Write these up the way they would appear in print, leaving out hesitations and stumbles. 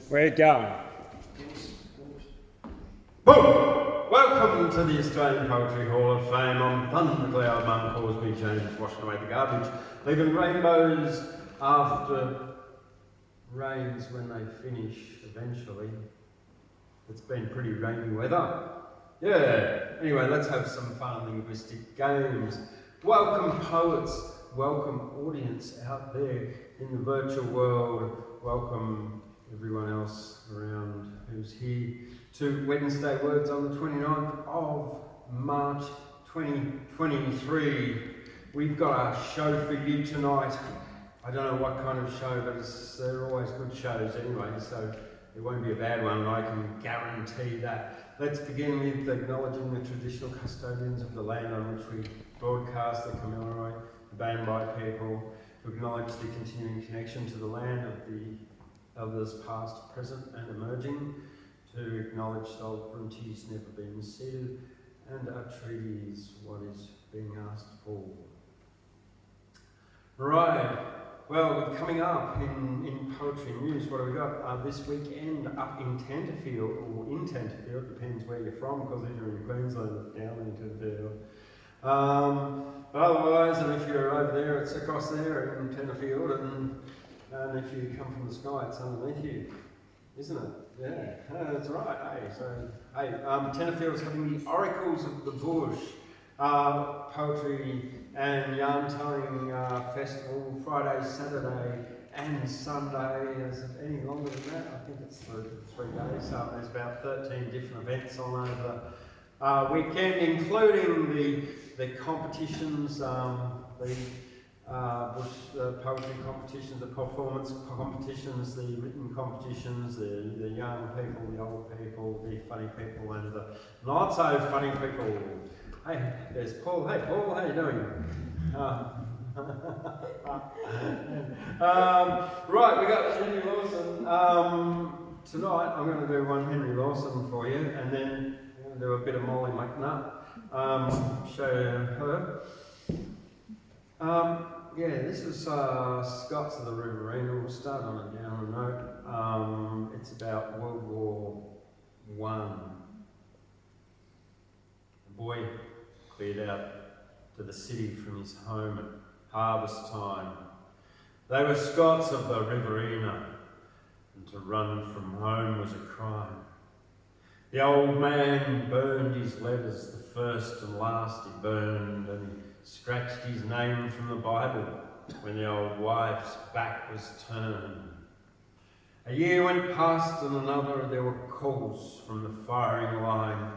We're going. Boom! Welcome to the Australian Poetry Hall of Fame. I'm Thundercloud, Mum calls me James, washing away the garbage, leaving rainbows after rains when they finish eventually. It's been pretty rainy weather. Yeah, anyway, let's have some fun linguistic games. Welcome poets, welcome audience out there in the virtual world, welcome everyone else around who's here to Wednesday Words on the 29th of March 2023. We've got a show for you tonight. I don't know what kind of show, but they're always good shows anyway, so it won't be a bad one, I can guarantee that. Let's begin with acknowledging the traditional custodians of the land on which we broadcast, the Cafarella, the Banbai people, to acknowledge the continuing connection to the land of the elders past, present and emerging, to acknowledge the old frontiers never been ceded, and our treaty is what is being asked for. Right. Well, coming up in poetry news, what have we got? This weekend up in Tenterfield, or in Tenterfield, depends where you're from, because if you're in Queensland, it's down in Tenterfield. But otherwise, and if you're over there, it's across there in Tenterfield, and if you come from the Skye, it's underneath you, isn't it? Yeah, that's right. Hey, so, Tenterfield's having the Oracles of the Bush poetry and yarn telling festival Friday, Saturday and Sunday. Is it any longer than that? I think it's 3 days. So there's about 13 different events on over the weekend, including the competitions, the poetry competitions, the performance competitions, the written competitions, the young people, the old people, the funny people and the not so funny people. Hey, there's Paul. Hey, Paul, how you doing? Right, we got Henry Lawson. Tonight I'm going to do one Henry Lawson for you, and then I'm going to do a bit of Mollie McNutt. Show her. Yeah, this is Scots of the Riverina. We'll start on a downer note. It's about World War I. A boy cleared out to the city from his home at harvest time. They were Scots of the Riverina, and to run from home was a crime. The old man burned his letters, the first and last he burned, and he scratched his name from the Bible when the old wife's back was turned. A year went past and another, there were calls from the firing line.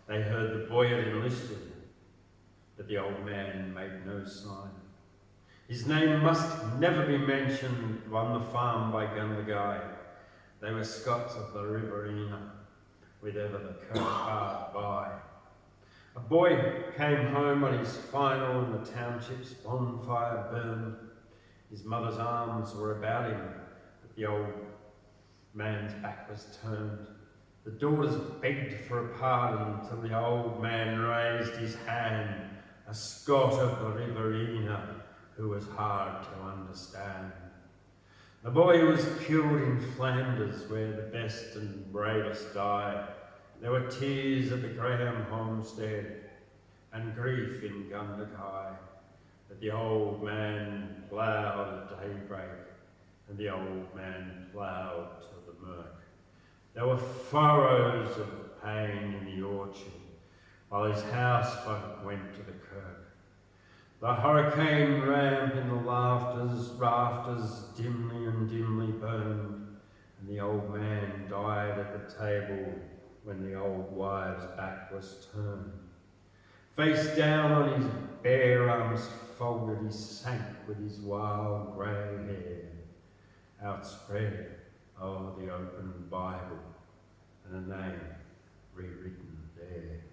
They heard the boy had enlisted, but the old man made no sign. His name must never be mentioned on the farm by Gundagai. They were Scots of the Riverina, with ever the coat hard by. A boy came home on his final and the township's bonfire burned. His mother's arms were about him, but the old man's back was turned. The daughters begged for a pardon till the old man raised his hand, a Scot of the Riverina who was hard to understand. The boy was killed in Flanders where the best and bravest died. There were tears at the Graham homestead and grief in Gundagai, but the old man ploughed at daybreak and the old man ploughed to the murk. There were furrows of pain in the orchard, while his housefolk went to the kirk. The hurricane ramp in the rafters dimly and dimly burned, and the old man died at the table when the old wife's back was turned. Face down on his bare arms folded, he sank with his wild grey hair outspread over the open Bible, and a name rewritten there.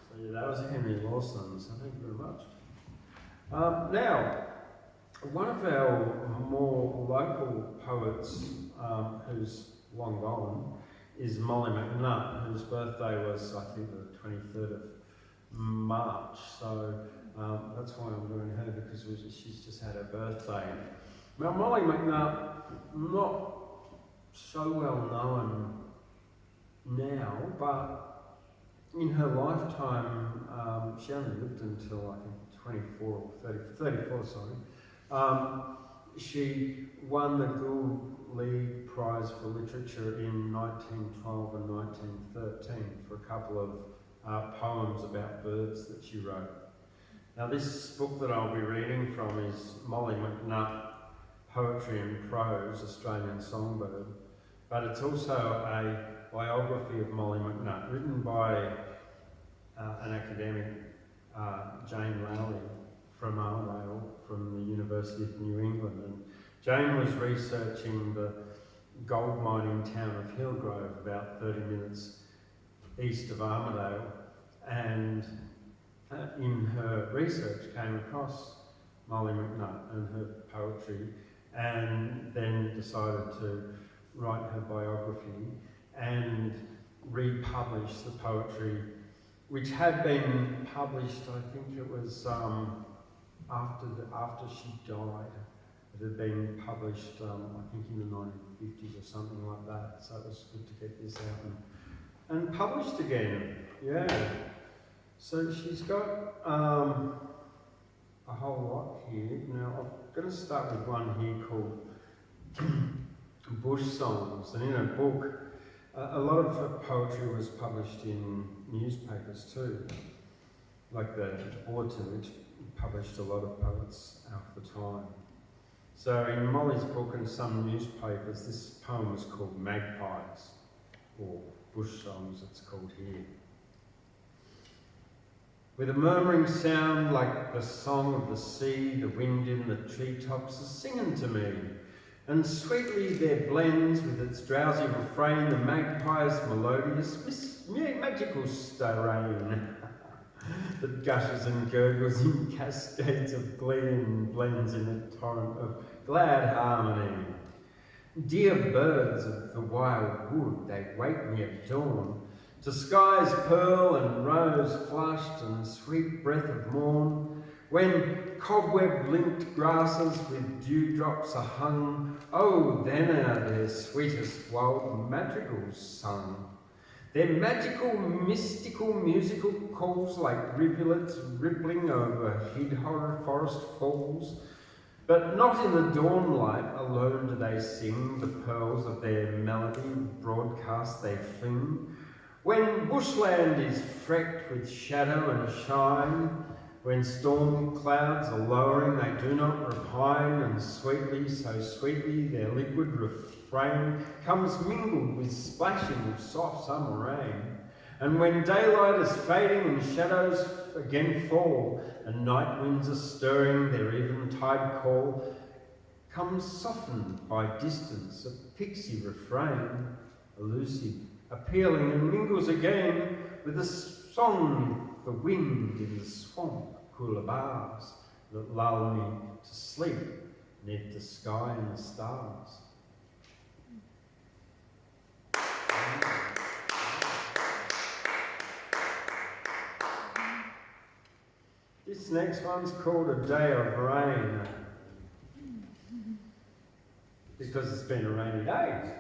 So yeah, that was Henry Lawson, so thank you very much. Now, one of our more local poets who's long gone is Mollie McNutt, whose birthday was, I think, the 23rd of March. So That's why I'm doing her, because she's just had her birthday. Now, Mollie McNutt, not so well known now, but in her lifetime, she only lived until I think 24 or 34, she won the Gould League Prize for Literature in 1912 and 1913 for a couple of poems about birds that she wrote. Now, this book that I'll be reading from is Mollie McNutt, Poetry and Prose, Australian Songbird, but it's also a biography of Mollie McNutt, written by an academic, Jane Lally, from Arndale, from the University of New England. And Jane was researching the gold mining town of Hillgrove, about 30 minutes east of Armidale, and in her research came across Mollie McNutt and her poetry, and then decided to write her biography and republish the poetry, which had been published, I think it was after she died. It had been published, I think in the 1950s or something like that. So it was good to get this out and published again. Yeah. So she's got a whole lot here. Now I'm going to start with one here called Bush Songs, and in her book, a lot of her poetry was published in newspapers too, like the Bulletin, which published a lot of poets out the time. So in Mollie's book and some newspapers, this poem was called Magpies, or Bush Songs it's called here. With a murmuring sound like the song of the sea, the wind in the treetops is singing to me, and sweetly there blends with its drowsy refrain the magpie's melodious, magical strain that gushes and gurgles in cascades of glee and blends in a torrent of glad harmony. Dear birds of the wild wood, they wake me at dawn, to Skye's pearl and rose flushed and sweet breath of morn, when cobweb-linked grasses with dewdrops are hung, oh, then are their sweetest wild madrigals sung. Their magical, mystical, musical calls like rivulets rippling over hid forest falls. But not in the dawnlight alone do they sing, the pearls of their melody broadcast they fling. When bushland is frecked with shadow and shine, when storm clouds are lowering, they do not repine, and sweetly, so sweetly, their liquid refrain comes mingled with splashing of soft summer rain. And when daylight is fading and shadows again fall, and night winds are stirring their eventide call, comes softened by distance a pixie refrain, elusive, appealing, and mingles again with the song of the wind in the swamp coolabahs that lull me to sleep neath the sky and the stars. This next one's called A Day of Rain, because it's been a rainy day.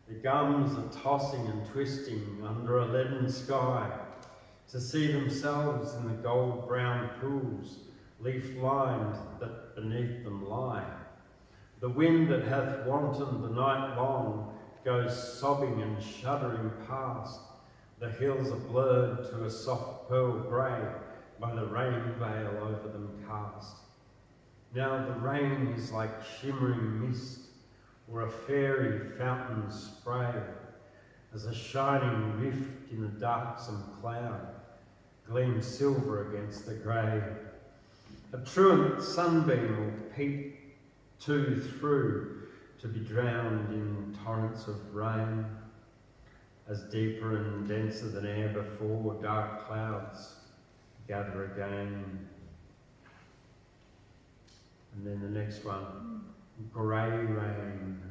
The gums are tossing and twisting under a leaden sky to see themselves in the gold-brown pools, leaf-lined, that beneath them lie. The wind that hath wantoned the night long goes sobbing and shuddering past. The hills are blurred to a soft pearl grey by the rain veil over them cast. Now the rain is like shimmering mist, or a fairy fountain spray, as a shining rift in a darksome cloud gleams silver against the grey. A truant sunbeam will peep through to be drowned in torrents of rain, as deeper and denser than e'er before dark clouds gather again. And then the next one, grey rain.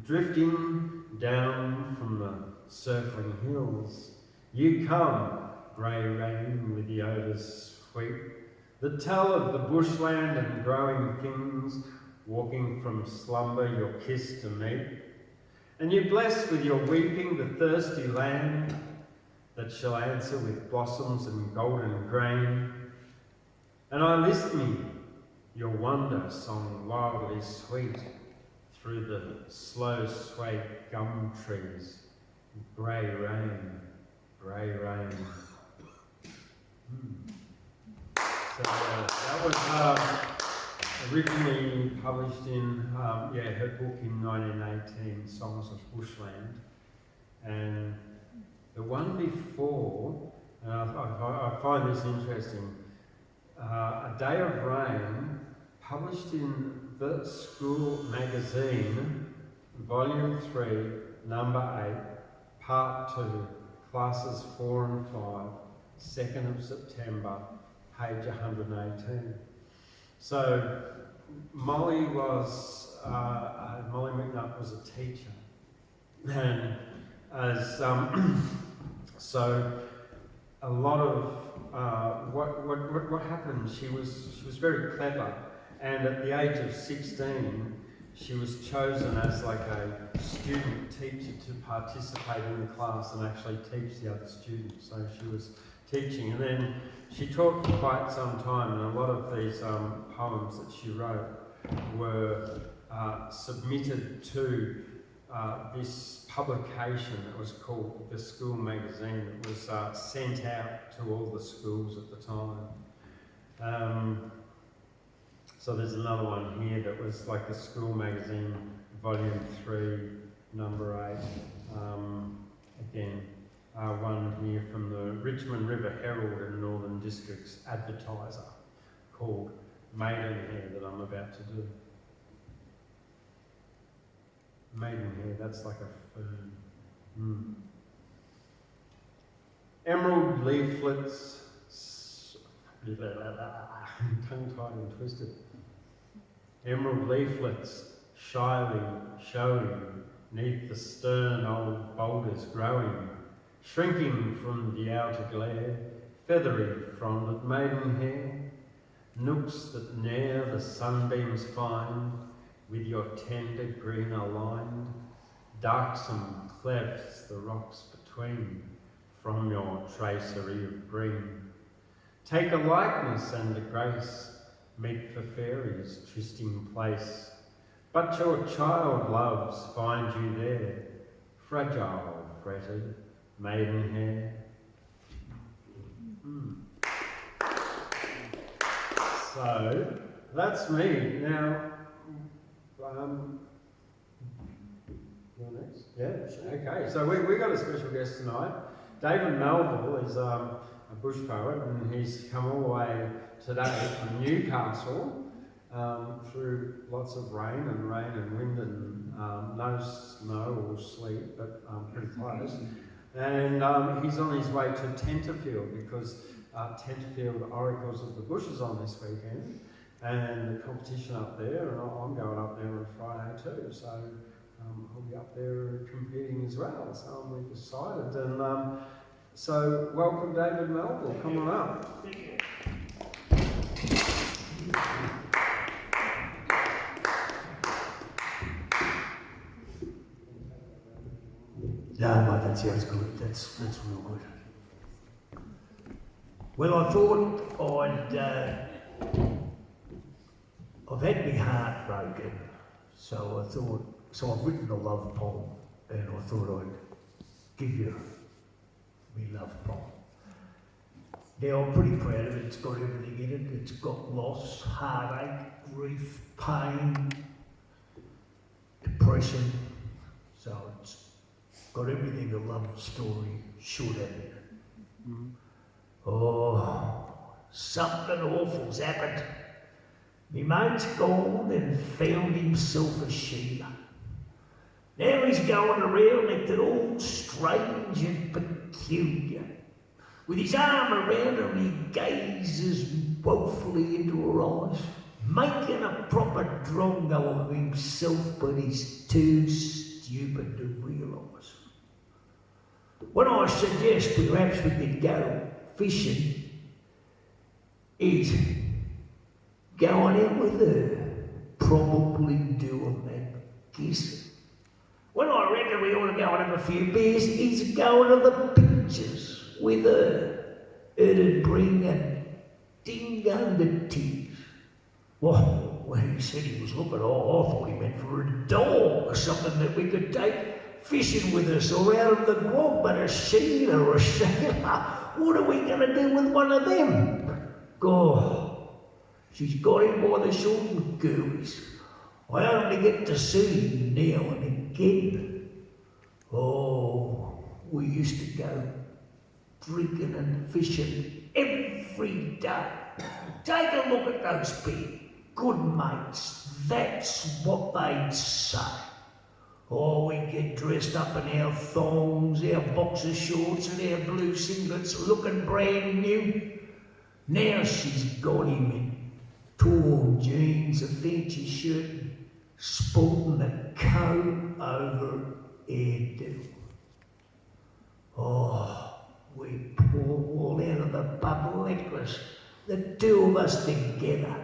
Drifting down from the circling hills, you come, grey rain with the odours sweet, that tell of the bushland and growing things, walking from slumber your kiss to meet. And you bless with your weeping the thirsty land that shall answer with blossoms and golden grain. And I list me your wonder song wildly sweet through the slow sway gum trees. Grey rain, grey rain. So that was originally published in her book in 1918, Songs of Bushland. And the one before, and I find this interesting, A Day of Rain, published in the School Magazine, Volume 3, Number 8, Part 2, Classes 4 and 5, 2nd of September, page 118. So Mollie McNutt was a teacher, and as so a lot of what happened, she was very clever, and at the age of 16 she was chosen as like a student teacher to participate in the class and actually teach the other students. So she was teaching, and then she taught for quite some time, and a lot of these poems that she wrote were submitted to this publication that was called the School Magazine. It was sent out to all the schools at the time. So there's another one here that was like the School Magazine, Volume 3, Number 8. Again, one here from the Richmond River Herald and Northern Districts Advertiser called Maidenhair that I'm about to do. Maidenhair, that's like a fern. Emerald leaflets, tongue-tied and twisted. Emerald leaflets shyly showing neath the stern old boulders growing, shrinking from the outer glare, feathery fronded maidenhair, nooks that ne'er the sunbeams find, with your tender green aligned, darksome clefts the rocks between, from your tracery of green. Take a likeness and a grace, meet for fairies, trysting place, but your child loves find you there, fragile, fretted, maidenhair. So, that's me. Now, you're next? Yeah? Okay, so we got a special guest tonight. David Melville is a bush poet, and he's come all the way today from Newcastle through lots of rain and wind and no snow or sleet, but pretty close. And he's on his way to Tenterfield because Tenterfield Oracles of the Bush is on this weekend, and the competition up there, and I'm going up there on Friday too, so I'll be up there competing as well, so I'm really excited. And so welcome David Melville, come on up. Thank you. No, mate, that sounds good. That's real good. Well, I thought I've had my heart broken, so I've written a love poem, and I thought I'd give you my love poem. Now, I'm pretty proud of it. It's got everything in it. It's got loss, heartache, grief, pain, depression, so it's got everything a love story should have in it. Mm-hmm. Oh, something awful's happened. Me mate's gone and found himself a Sheila. Now he's going around acting all strange and peculiar. With his arm around her, he gazes woefully into her eyes. making a proper drongo of himself, but he's too stupid to realise. When I suggest perhaps we could go fishing, he's going out with her, probably doing that kissing. When I reckon we ought to go and have a few beers, he's going to the pictures with her. It'd bring a dingo to tears. Well, when he said he was looking, I thought he meant for a dog or something that we could take fishing with us or out of the grog, but a sealer or a sailor, what are we going to do with one of them? God, she's got him by the shoulder goose. I only get to see him now and again. Oh, we used to go drinking and fishing every day. Take a look at those people. Good mates, that's what they'd say. Oh, we'd get dressed up in our thongs, our boxer shorts and our blue singlets looking brand new. Now she's got him in torn jeans, a fancy shirt, sporting a comb-over hairdo. Oh, we pour all out of the pub necklace, the two of us together.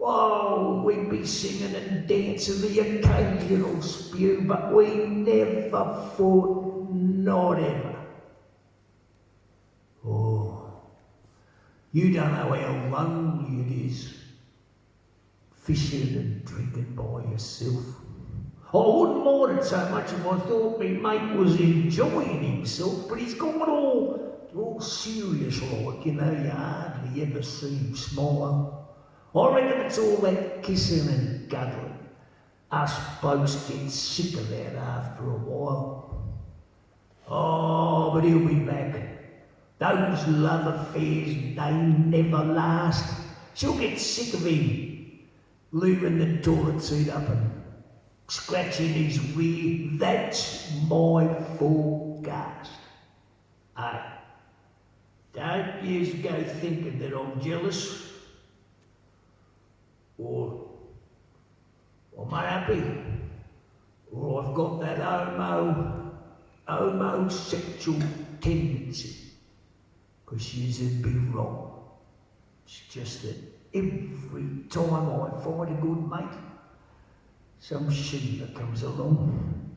Oh, we'd be singing and dancing, the occasional spew, but we never fought, not ever. Oh, you don't know how lonely it is, fishing and drinking by yourself. I wouldn't mind it so much if I thought me mate was enjoying himself, but he's gone all serious like, you know, you hardly ever see him smile. I reckon it's all that kissing and cuddling. Us blokes get sick of that after a while. Oh, but he'll be back. Those love affairs, they never last. She'll get sick of him, leaving the toilet seat up and scratching his rear. That's my forecast. Hey, don't you go thinking that I'm jealous. Or I'm unhappy, or I've got that homosexual tendency, because you'd be wrong. It's just that every time I find a good mate, some Sheila comes along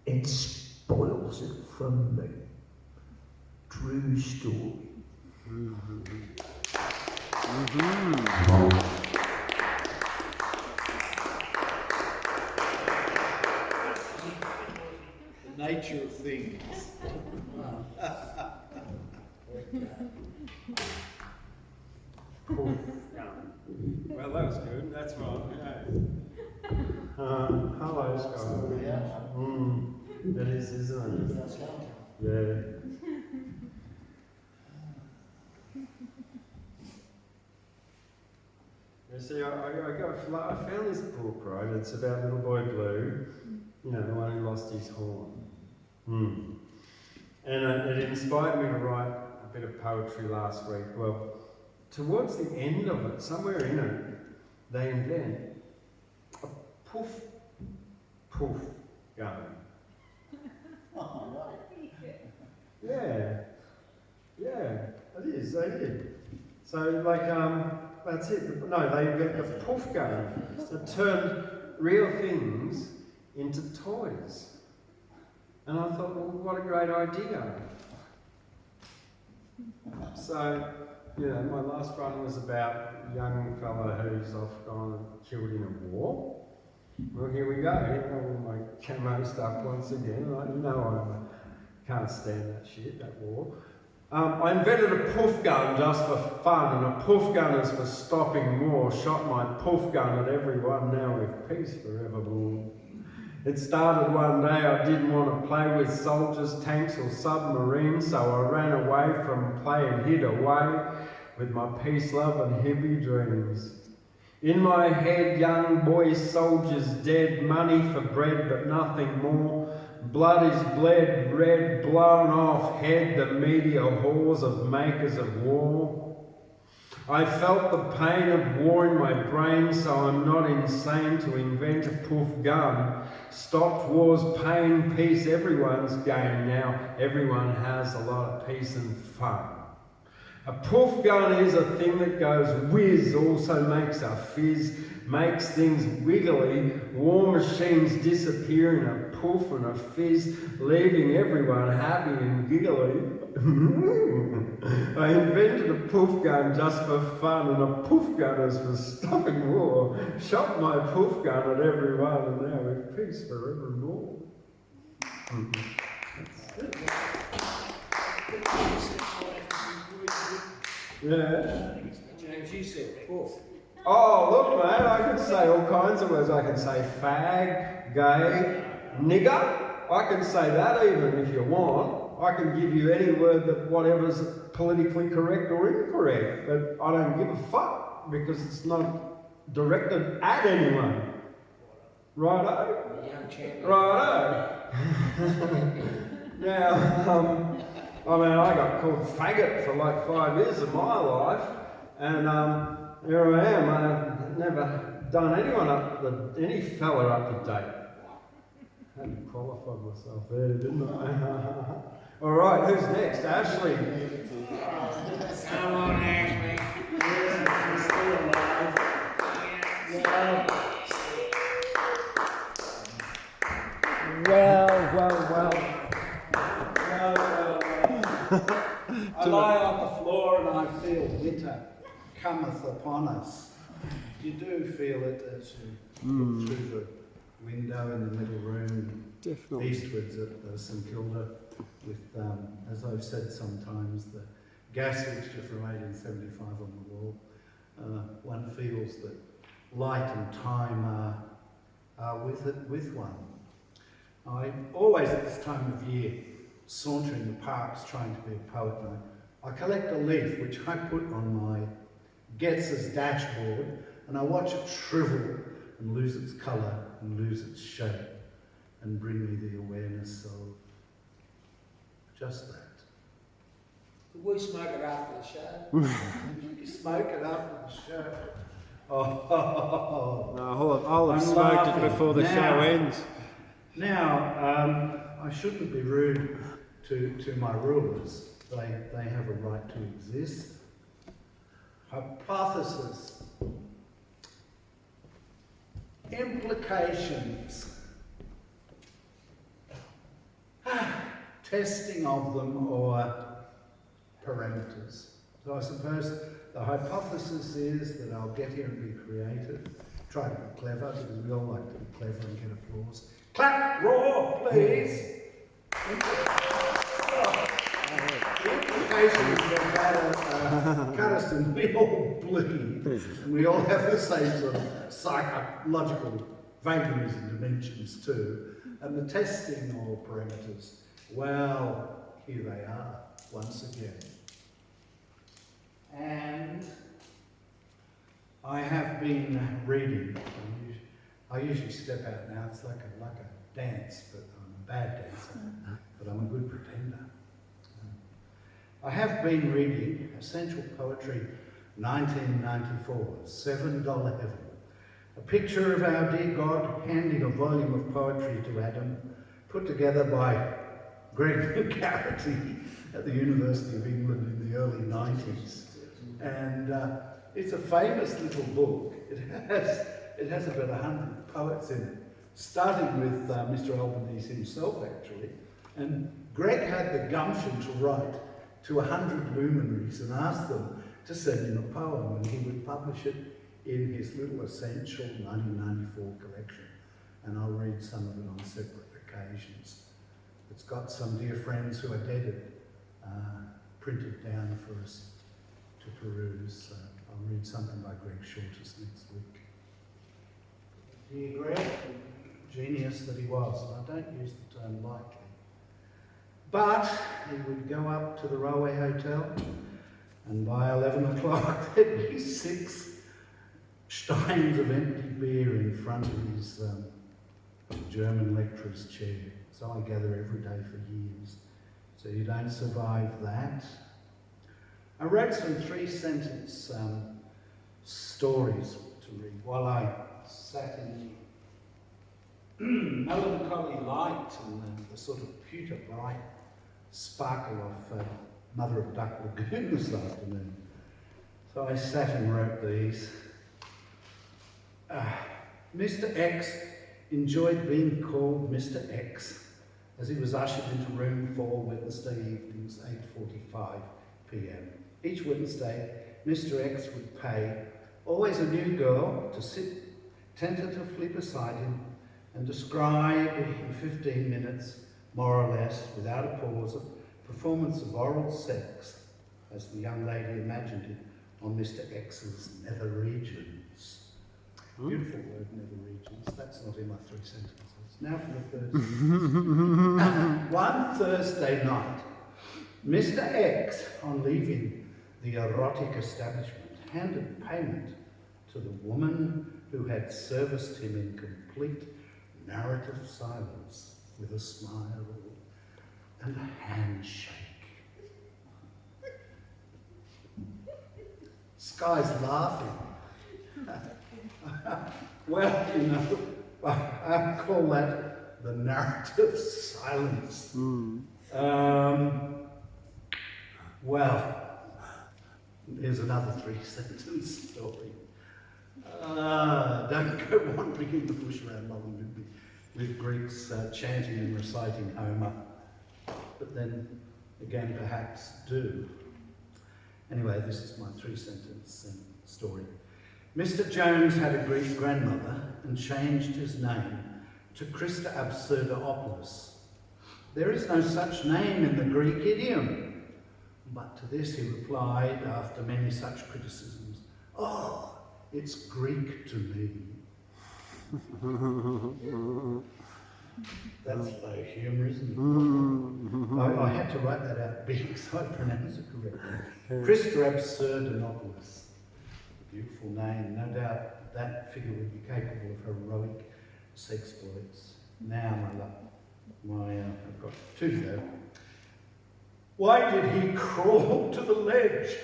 and spoils it for me. True story. Nature of things. Well, that was good. That's right. Yeah. Hello, Skye. It is, isn't it? Yeah. You see, I found this book, right? It's about Little Boy Blue, you know, the one who lost his horn. And it inspired me to write a bit of poetry last week. Well, towards the end of it, somewhere in it, they invent a poof gun. Oh, right. Yeah, it is, they did. So, like, that's it. No, they invented a poof gun that turned real things into toys. And I thought, well, what a great idea. So, you know, my last one was about a young fella who's off gone and killed in a war. Well, here we go. All my camo stuff once again. You know I can't stand that shit, that war. I invented a poof gun just for fun, and a poof gun is for stopping war. Shot my poof gun at everyone, now with peace forevermore. It started one day, I didn't want to play with soldiers, tanks or submarines, so I ran away from play and hid away with my peace, love and heavy dreams. In my head, young boys, soldiers dead, money for bread but nothing more. Blood is bled, red, blown off head, the media whores of makers of war. I felt the pain of war in my brain, so I'm not insane to invent a poof gun. Stopped wars, pain, peace, everyone's gain. Now everyone has a lot of peace and fun. A poof gun is a thing that goes whiz, also makes a fizz, makes things wiggly. War machines disappear in a poof and a fizz, leaving everyone happy and giggly. I invented a poof gun just for fun, and a poof gun is for stopping war. Shot my poof gun at everyone, and now with peace forevermore. Yeah. James, you said poof. Oh, look, mate, I can say all kinds of words. I can say fag, gay, nigger. I can say that even if you want. I can give you any word that whatever's politically correct or incorrect, but I don't give a fuck because it's not directed at anyone. Righto? Young champion. Righto. Now, I mean, I got called faggot for like 5 years of my life, and here I am. I've never done any fella up to date. I hadn't qualified myself there, didn't I? All right, who's next? Ashley. Come on, Ashley. Yeah, still alive. Well. I lie on the floor and I feel winter cometh upon us. You do feel it as you look through the window in the middle room, Definitely. eastwards at St Kilda, with, as I've said sometimes, the gas fixture from 1875 on the wall. One feels that light and time are with one. I always at this time of year saunter in the parks trying to be a poet, and I collect a leaf which I put on my Getz's dashboard, and I watch it shrivel and lose its colour and lose its shape and bring me the awareness of just that. We smoke it after the show. You smoke it after the show. Oh, No, I'll have I'm smoked laughing. it before the Now- show ends. Now, I shouldn't be rude to my rulers. They have a right to exist. Hypothesis. Implications. Testing of them or parameters. So I suppose the hypothesis is that I'll get here and be creative, try to be clever, because we all like to be clever and get applause. Clap, roar, please. The implication is that cut us and we all bleed, and we all have the same sort of psychological vagaries and dimensions too. And the testing or parameters, well, here they are once again. And I have been reading. I usually step out now. It's like a dance, but I'm a bad dancer, but I'm a good pretender. I have been reading Essential Poetry 1994, $7 Heaven. A picture of our dear God handing a volume of poetry to Adam, put together by Greg Garrity at the University of England in the early 90s. And it's a famous little book. It has about 100 poets in it, starting with Mr. Albanese himself, actually. And Greg had the gumption to write to 100 luminaries and ask them to send him a poem, and he would publish it in his little Essential 1994 collection. And I'll read some of it on separate occasions. It's got some dear friends who are dead printed down for us to peruse. I'll read something by Greg Shortus next week. Dear Greg, genius that he was, and I don't use the term lightly. But he would go up to the railway hotel, and by 11 o'clock there'd be 6 steins of empty beer in front of his German lecturer's chair. So I gather every day for years. So you don't survive that. I wrote some 3-sentence stories to read while I sat in the melancholy light and the sort of pewter bright sparkle of Mother of Duck Lagoon this afternoon. So I sat and wrote these. Mr. X enjoyed being called Mr. X as he was ushered into room 4 Wednesday evenings, 8:45 p.m. Each Wednesday, Mr. X would pay always a new girl to sit tentatively beside him and describe in 15 minutes, more or less, without a pause, a performance of oral sex, as the young lady imagined it, on Mr. X's nether regions. Beautiful word, nether regions. That's not in my 3 sentences. Now for the third sentence. One Thursday night, Mr. X, on leaving the erotic establishment, handed payment to the woman who had serviced him in complete narrative silence, with a smile and a handshake. Skye's laughing. Well, you know, I call that the narrative silence. Well, here's another 3-sentence story. Don't go wandering in the bush around Mollie with Greeks chanting and reciting Homer, but then again perhaps do. Anyway, this is my 3-sentence story. Mr. Jones had a Greek grandmother and changed his name to Christa Absurdaopoulos. There is no such name in the Greek idiom. But to this he replied, after many such criticisms, "Oh, it's Greek to me." That's low humour, isn't it? I had to write that out big so I pronounce it correctly. Christa Absurdanopoulos. Beautiful name. No doubt that figure would be capable of heroic sexploits. Now, I've got 2 to go. Why did he crawl to the ledge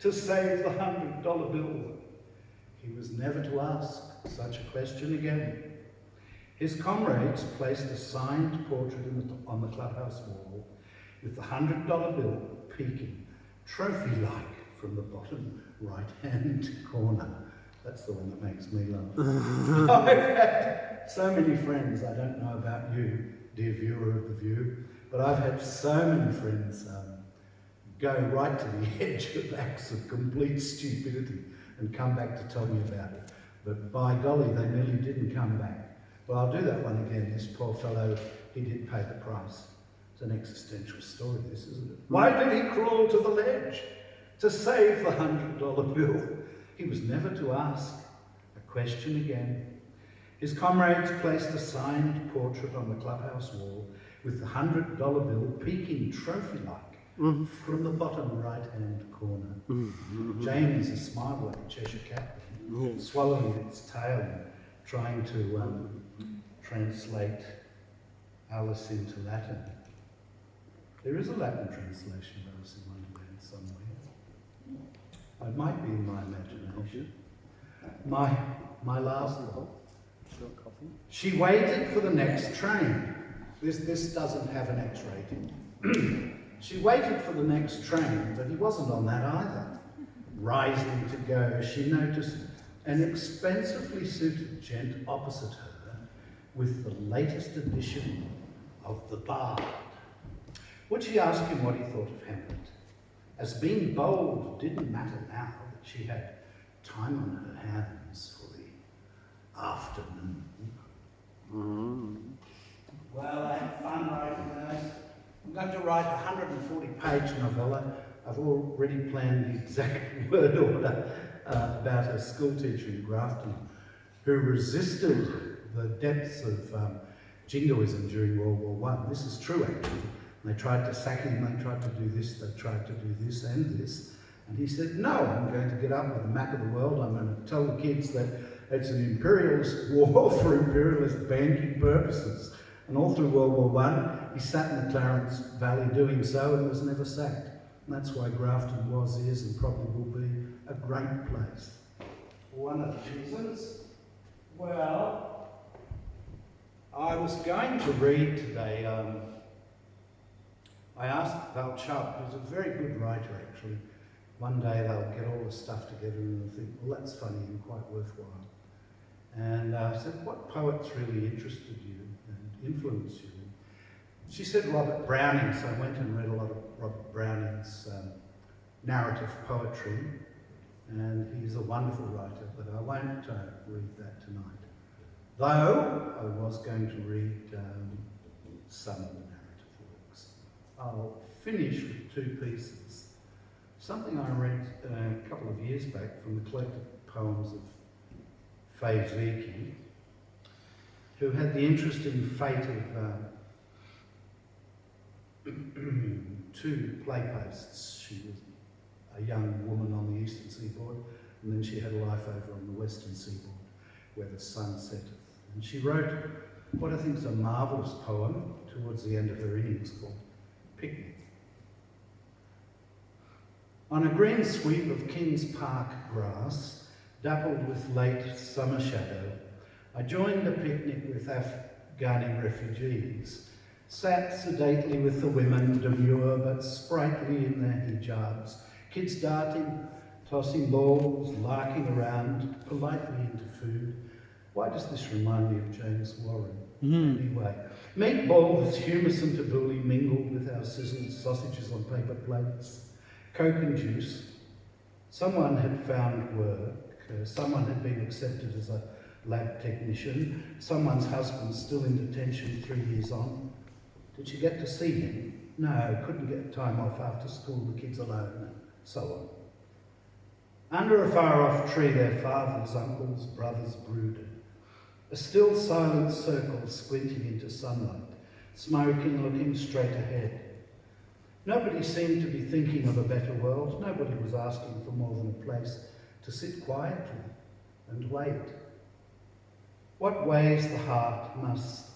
to save the $100 bill? He was never to ask such a question again. His comrades placed a signed portrait on the clubhouse wall with the $100 bill peeking, trophy-like, from the bottom right-hand corner. That's the one that makes me laugh. I've had so many friends, I don't know about you, dear viewer of The View, but I've had so many friends go right to the edge of acts of complete stupidity and come back to tell me about it. But by golly, they nearly didn't come back. Well, I'll do that one again. This poor fellow, he did pay the price. It's an existential story, this, isn't it? Why did he crawl to the ledge to save the $100 bill? He was never to ask a question again. His comrades placed a signed portrait on the clubhouse wall with the $100 bill peeking trophy-like from the bottom right-hand corner. James is smiling like a Cheshire cat, swallowing its tail and trying to translate Alice into Latin. There is a Latin translation of Alice in Wonderland somewhere. It might be in my imagination. My last one. She waited for the next train. This doesn't have an X rating. She waited for the next train, but he wasn't on that either. Rising to go, she noticed an expensively suited gent opposite her with the latest edition of the Bard. Would she ask him what he thought of Hamlet? As being bold didn't matter now that she had time on her hands for the afternoon. Well, I had fun writing those. I'm going to write a 140-page novella. I've already planned the exact word order about a schoolteacher in Grafton who resisted the depths of jingoism during World War I. This is true, actually. They tried to sack him, they tried to do this, they tried to do this and this. And he said, no, I'm going to get up with a map of the world. I'm going to tell the kids that it's an imperialist war for imperialist banking purposes. And all through World War I, he sat in the Clarence Valley doing so and was never sacked. That's why Grafton was, is, and probably will be a great place. One of the reasons, well, I was going to read today. I asked Val Chubb, who's a very good writer actually. One day they'll get all the stuff together and they'll think, well, that's funny and quite worthwhile. And I said, what poets really interested you and influenced you? She said Robert Browning, so I went and read a lot of Robert Browning's narrative poetry, and he's a wonderful writer, but I won't read that tonight. Though I was going to read some of the narrative works. I'll finish with two pieces. Something I read a couple of years back from the collected poems of Faye Zeke, who had the interesting fate of two playposts. She was a young woman on the eastern seaboard, and then she had a life over on the western seaboard, where the sun setteth. And she wrote what I think is a marvellous poem towards the end of her innings called Picnic. On a green sweep of King's Park grass, dappled with late summer shadow, I joined a picnic with Afghani refugees, sat sedately with the women, demure but sprightly in their hijabs, kids darting, tossing balls, larking around, politely into food. Why does this remind me of James Warren? Anyway, meatballs, hummus and tabbouleh mingled with our sizzled sausages on paper plates, Coke and juice. Someone had found work, someone had been accepted as a lab technician, someone's husband still in detention 3 years on. Did she get to see him? No, couldn't get time off after school, the kids alone, and so on. Under a far-off tree, their fathers, uncles, brothers brooded. A still silent circle squinting into sunlight, smoking, looking straight ahead. Nobody seemed to be thinking of a better world. Nobody was asking for more than a place to sit quietly and wait. What weighs the heart must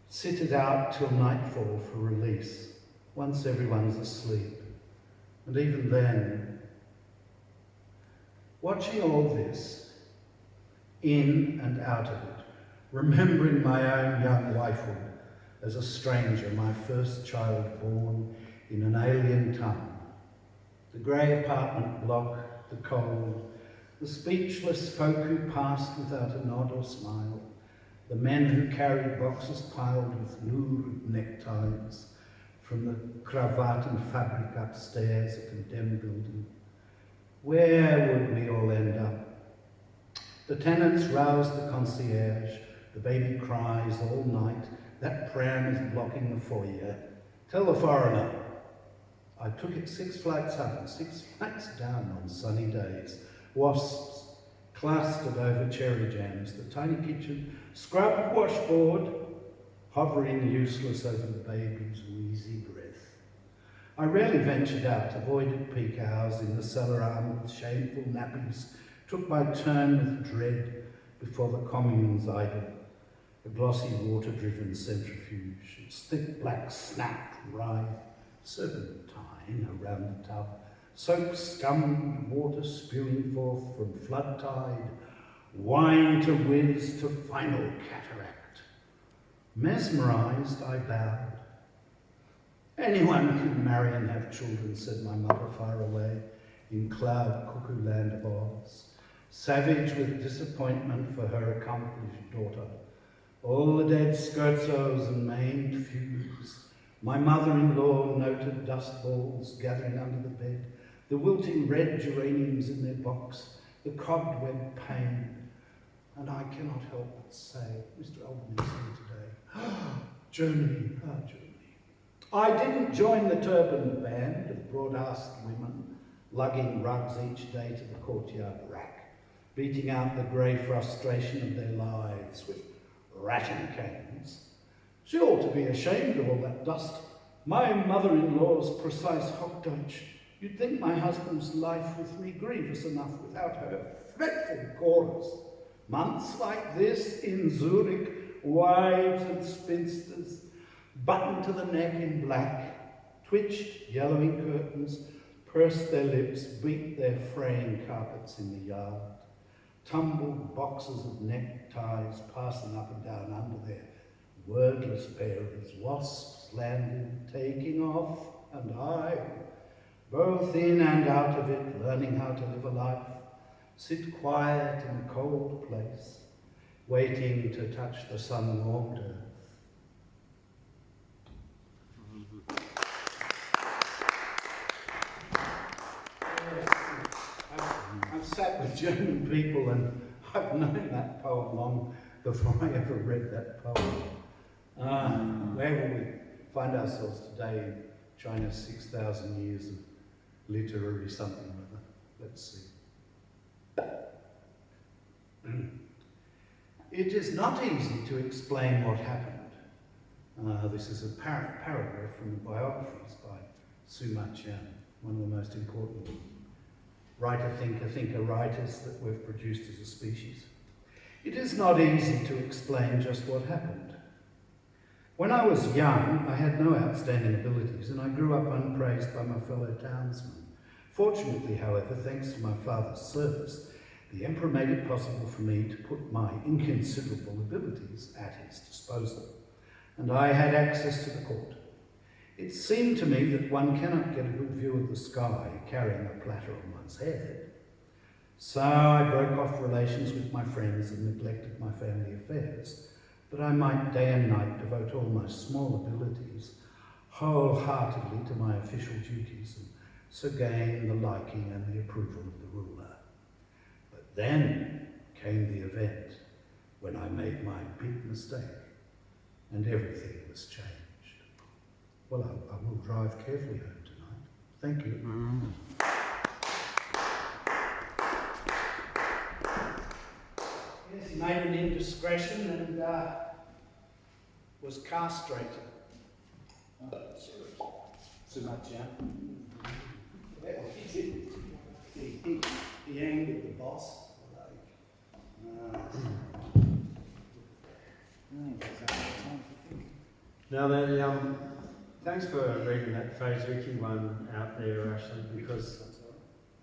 sit it out till nightfall for release, once everyone's asleep. And even then, watching all this, in and out of it, remembering my own young wifehood as a stranger, my first child born in an alien tongue, the grey apartment block, the cold, the speechless folk who passed without a nod or smile, the men who carried boxes piled with lurid neckties from the cravat and fabric upstairs, a condemned building. Where would we all end up? The tenants roused the concierge, the baby cries all night, that pram is blocking the foyer. Tell the foreigner. I took it 6 flights up and 6 flights down on sunny days. Wasps clustered over cherry jams, the tiny kitchen scrubbed washboard, hovering useless over the baby's wheezy breath. I rarely ventured out, avoided peak hours in the cellar arm with shameful nappies, took my turn with dread before the commune's idol, a glossy water-driven centrifuge, its thick black snap writhe serpentine around the tub, soap scummed water spewing forth from flood tide, wine to whiz to final cataract. Mesmerised, I bowed. Anyone can marry and have children, said my mother far away in cloud cuckoo land of Oz, savage with disappointment for her accomplished daughter. All the dead scherzos and maimed fugues, my mother-in-law noted dust balls gathering under the bed, the wilting red geraniums in their box, the cobweb pane, and I cannot help but say, Mr. Albanese here today, Germany, Germany. I didn't join the turbaned band of broad-assed women, lugging rugs each day to the courtyard rack, beating out the grey frustration of their lives with ratting canes. She ought to be ashamed of all that dust. My mother-in-law's precise Hochdeutsch. You'd think my husband's life with me grievous enough without her fretful chorus. Months like this in Zurich, wives and spinsters, buttoned to the neck in black, twitched yellowing curtains, press their lips, beat their fraying carpets in the yard, tumbled boxes of neckties passing up and down under their wordless bearers, wasps landed, taking off, and I, both in and out of it, learning how to live a life, sit quiet in a cold place, waiting to touch the sun-warmed earth. I've sat with German people and I've known that poem long before I ever read that poem. Where will we find ourselves today in China's 6,000 years of literary something or other? Let's see. It is not easy to explain what happened. This is a paragraph from the biographies by Sima Qian, one of the most important writer-thinker writers that we've produced as a species. It is not easy to explain just what happened. When I was young, I had no outstanding abilities, and I grew up unpraised by my fellow townsmen. Fortunately, however, thanks to my father's service, the Emperor made it possible for me to put my inconsiderable abilities at his disposal, and I had access to the court. It seemed to me that one cannot get a good view of the sky carrying a platter on one's head. So I broke off relations with my friends and neglected my family affairs, that I might day and night devote all my small abilities wholeheartedly to my official duties and so gain the liking and the approval of the ruler. But then came the event when I made my big mistake and everything was changed. Well, I will drive carefully home tonight. Thank you. Yes, he made an indiscretion and was castrated. So much, yeah. Well, he did. He angered the boss. Now, thanks for reading that Phase Wiki one out there, Ashley, because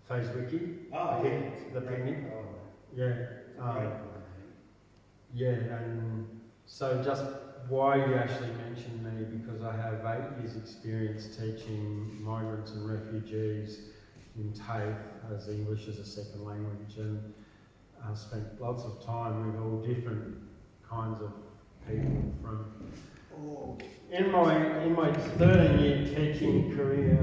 Phase Wiki, the picnic, yeah, yeah, and so just why you actually mentioned me, because I have 8 years' experience teaching migrants and refugees in TAFE as English as a second language, and I spent lots of time with all different kinds of people from. In my 13-year teaching career,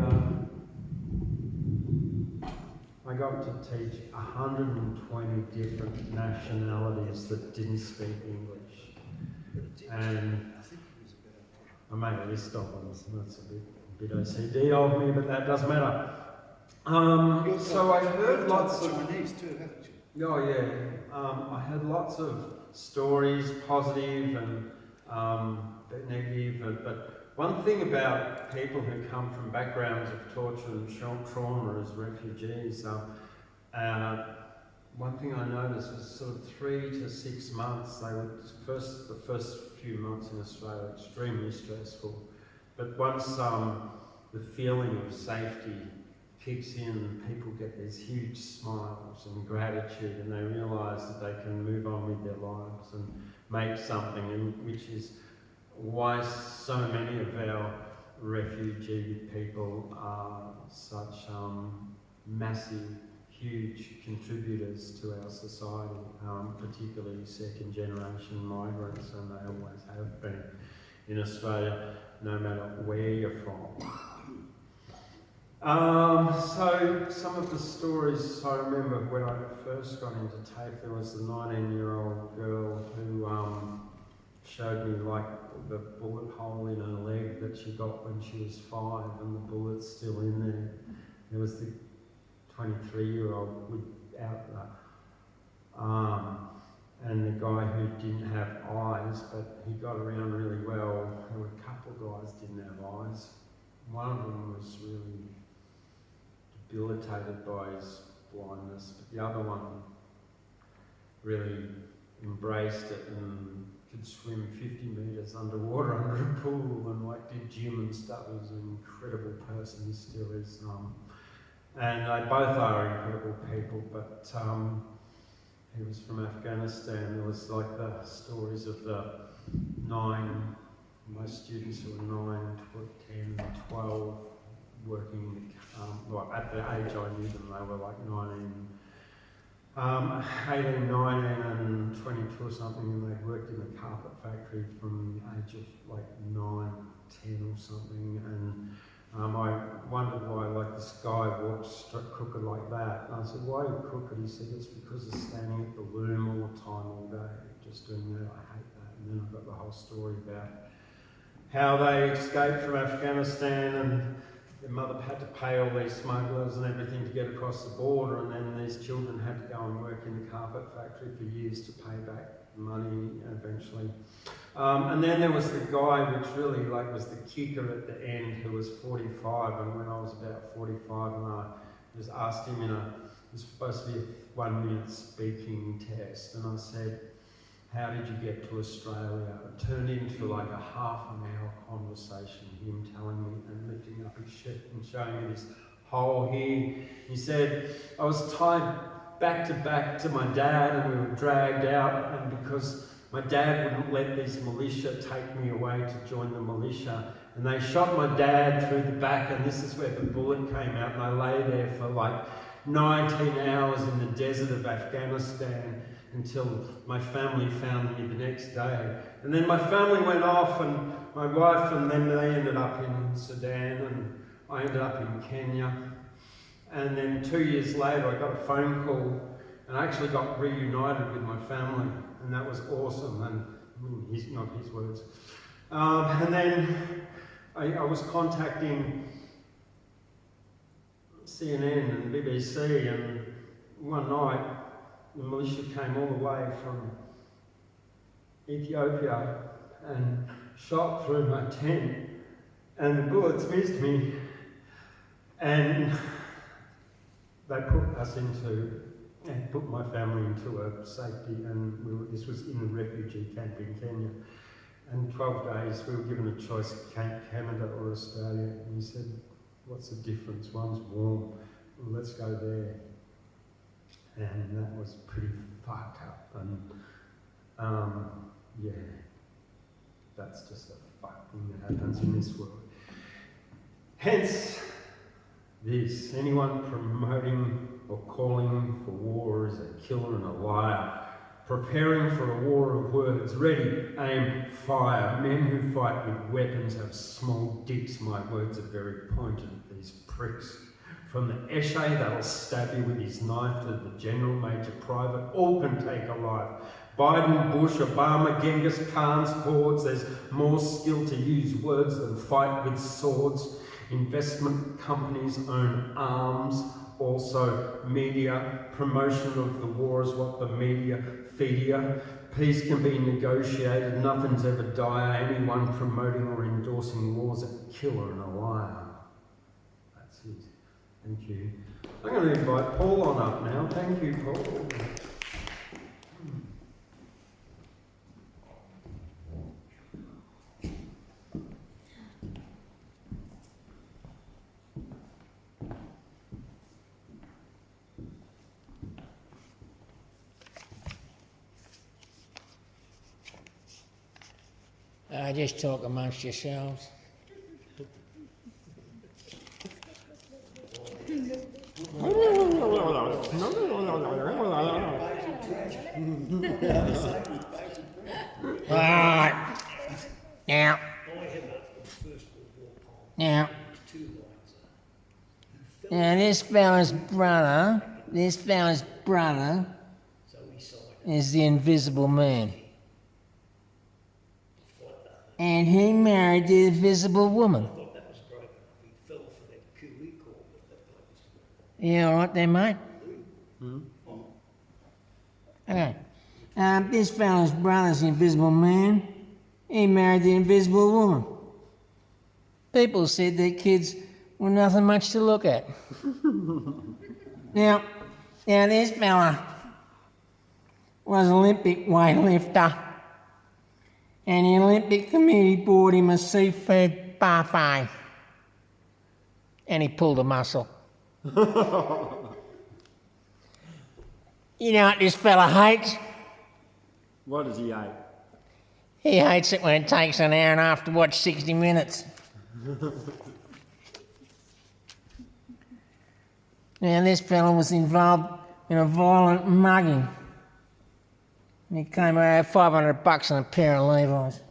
I got to teach 120 different nationalities that didn't speak English, and I made a list of them. That's a bit OCD of me, but that doesn't matter. So I heard lots of Chinese too, haven't you? Oh yeah, I had lots of stories, positive and negative, but one thing about people who come from backgrounds of torture and trauma as refugees, one thing I noticed was sort of 3 to 6 months, they would the first few months in Australia extremely stressful, but once the feeling of safety kicks in and people get these huge smiles and gratitude and they realise that they can move on with their lives and make something, and which is why so many of our refugee people are such massive, huge contributors to our society, particularly second generation migrants, and they always have been in Australia, no matter where you're from. So some of the stories I remember when I first got into TAFE, there was a 19-year-old girl who showed me like the bullet hole in her leg that she got when she was 5 and the bullet's still in there. There was the 23-year-old without the arm and the guy who didn't have eyes, but he got around really well. There were a couple of guys who didn't have eyes. One of them was really debilitated by his blindness, but the other one really embraced it and could swim 50 metres underwater under a pool and like did gym and stuff. He was an incredible person, he still is. And they both are incredible people, but he was from Afghanistan. There was like the stories of the 9, my students who were 9, 10, 12, working in the, well, at the age I knew them, they were like 18, 19 and 22 or something, and they'd worked in the carpet factory from the age of like 9, 10 or something, and I wondered why like the Skye walked crooked like that. And I said, why are you crooked? He said, it's because of standing at the loom all the time, all day, just doing that. I hate that. And then I got the whole story about how they escaped from Afghanistan and their mother had to pay all these smugglers and everything to get across the border, and then these children had to go and work in the carpet factory for years to pay back money eventually. And then there was the guy which really like was the kicker at the end, who was 45, and when I was about 45 and I just asked him it was supposed to be a 1-minute speaking test, and I said, how did you get to Australia? It turned into like a half-an-hour conversation, him telling me and lifting up his shirt and showing me this hole here. He said, I was tied back to my dad and we were dragged out, and because my dad wouldn't let these militia take me away to join the militia, and they shot my dad through the back, and this is where the bullet came out, and I lay there for like 19 hours in the desert of Afghanistan until my family found me the next day. And then my family went off, and my wife, and then they ended up in Sudan, and I ended up in Kenya. And then 2 years later I got a phone call and I actually got reunited with my family, and that was awesome. And not his words. And then I was contacting CNN and BBC, and one night the militia came all the way from Ethiopia and shot through my tent, and the bullets missed me, and they put my family into a safety, and this was in a refugee camp in Kenya. And 12 days we were given a choice, Canada or Australia, and he said, what's the difference? One's warm, well, let's go there. And that was pretty fucked up, and yeah, that's just a fucked thing that happens in this world. Hence this, anyone promoting or calling for war is a killer and a liar. Preparing for a war of words, ready, aim, fire. Men who fight with weapons have small dicks. My words are very pointed, these pricks. From the Eshe that'll stab you with his knife to the general, major, private, all can take a life. Biden, Bush, Obama, Genghis Khan's hordes, there's more skill to use words than fight with swords. Investment companies own arms, also media. Promotion of the war is what the media feed you. Peace can be negotiated, nothing's ever dire. Anyone promoting or endorsing war's a killer and a liar. That's it. Thank you. I'm going to invite Paul on up now. Thank you, Paul. Just talk amongst yourselves. Right. Now, this fella's brother is the Invisible Man. And he married the Invisible Woman. You all right there, mate? Okay. This fella's brother's the Invisible Man. He married the Invisible Woman. People said their kids were nothing much to look at. Now, this fella was an Olympic weightlifter, and the Olympic Committee bought him a seafood buffet, and he pulled a muscle. You know what this fella hates? What does he hate? He hates it when it takes an hour and a half to watch 60 Minutes. Now, this fella was involved in a violent mugging. He came away with $500 and a pair of Levi's.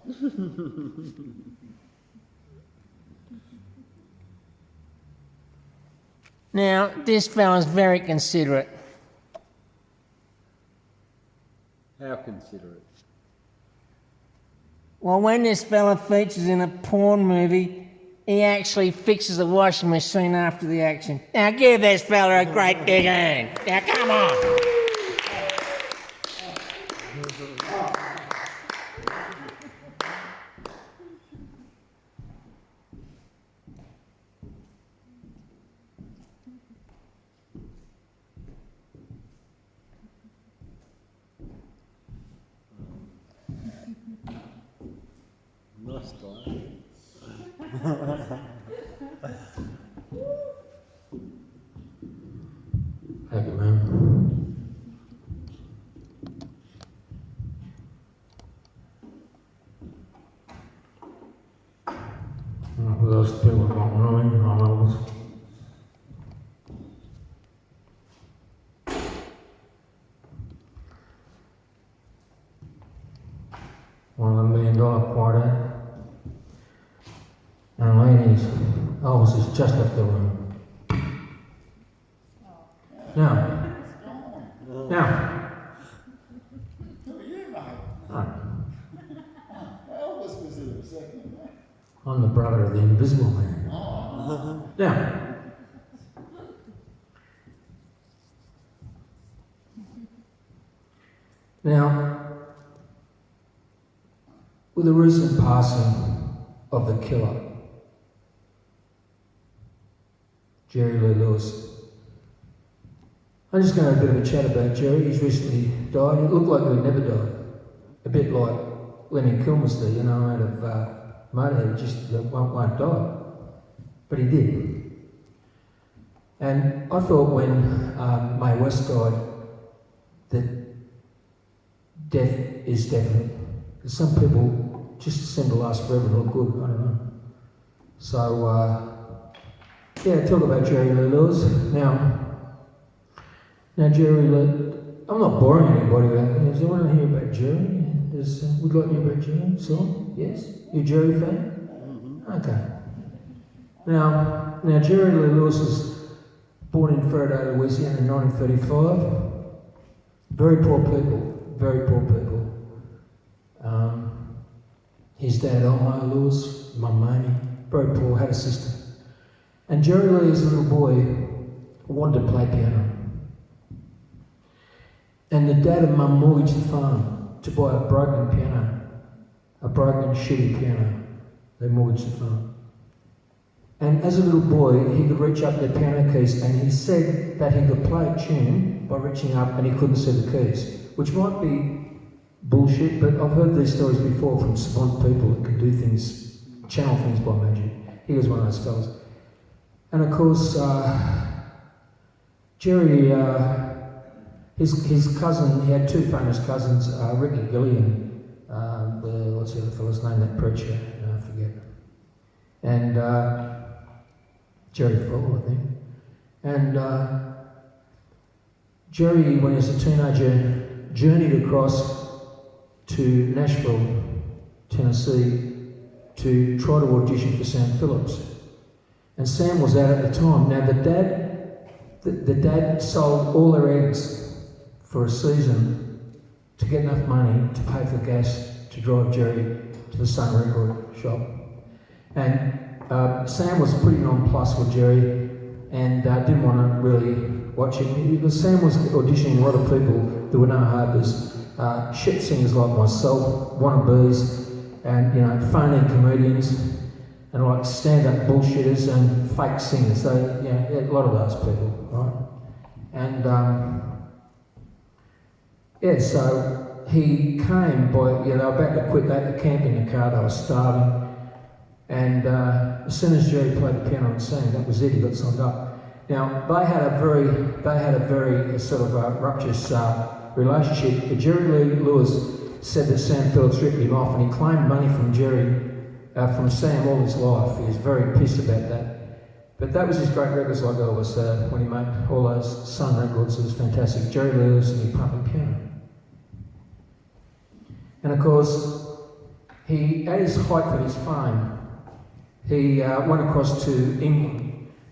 Now, this fella's very considerate. How considerate? Well, when this fella features in a porn movie, he actually fixes the washing machine after the action. Now, give this fella a great big hand. Now, come on. Nice guy. Thank you, man. For those people that don't know me, I'm Elvis. One of the $1 million quartet. And ladies, Elvis has just left the room. Now. Who are you, mate? Elvis was in a second, mate. I'm the brother of the Invisible Man. Oh. Now, with the recent passing of the killer, Jerry Lee Lewis, I'm just going to have a bit of a chat about Jerry. He's recently died. It looked like he would never die. A bit like Lemmy Kilmister, you know, out of Motorhead, just won't die. But he did. And I thought when Mae West died that death is definite. Because some people just seem to last forever and look good, I don't know. So, yeah, talk about Jerry Lee Lewis. Now Jerry Lee, I'm not boring anybody out there. Does anyone want to hear about Jerry? Would you like to hear about Jerry? So, yes? You a Jerry fan? Mm-hmm. Okay. Now Jerry Lee Lewis was born in Faraday, Louisiana in 1935. Very poor people. His dad, Elmo Lewis, Mum Mamie, very poor, had a sister. And Jerry Lee, as a little boy, wanted to play piano. And the dad and Mum mortgaged the farm to buy a broken piano, a broken, shitty piano. They mortgaged the farm. And as a little boy, he could reach up their piano keys, and he said that he could play a tune by reaching up and he couldn't see the keys, which might be bullshit, but I've heard these stories before from savant people that can do things, channel things by magic. He was one of those fellas. And of course, Jerry, his cousin, he had two famous cousins, Ricky Gillian, what's the other fella's name, that preacher, I forget. And Jerry Fall, I think. And Jerry, when he was a teenager, journeyed across to Nashville, Tennessee, to try to audition for Sam Phillips. And Sam was out at the time. Now the dad sold all their eggs for a season to get enough money to pay for gas to drive Jerry to the Sun Record shop. And Sam was pretty nonplussed with Jerry and didn't want to really watch him. Because Sam was auditioning a lot of people that were no hopers. Shit singers like myself, wannabes, and phony comedians, and like stand-up bullshitters and fake singers. So a lot of those people, right? And so he came by. They were about to quit. They had to camp in the car. They were starving, and as soon as Jerry played the piano and sang, that was it. He got signed up. Now, they had a very sort of rupturous relationship. Jerry Lee Lewis said that Sam Phillips ripped him off, and he claimed money from from Sam all his life. He was very pissed about that. But that was his great records like Elvis, when he made all those Sun records. It was fantastic. Jerry Lee Lewis and he pumping piano. And of course, he, at his height of his fame, he went across to England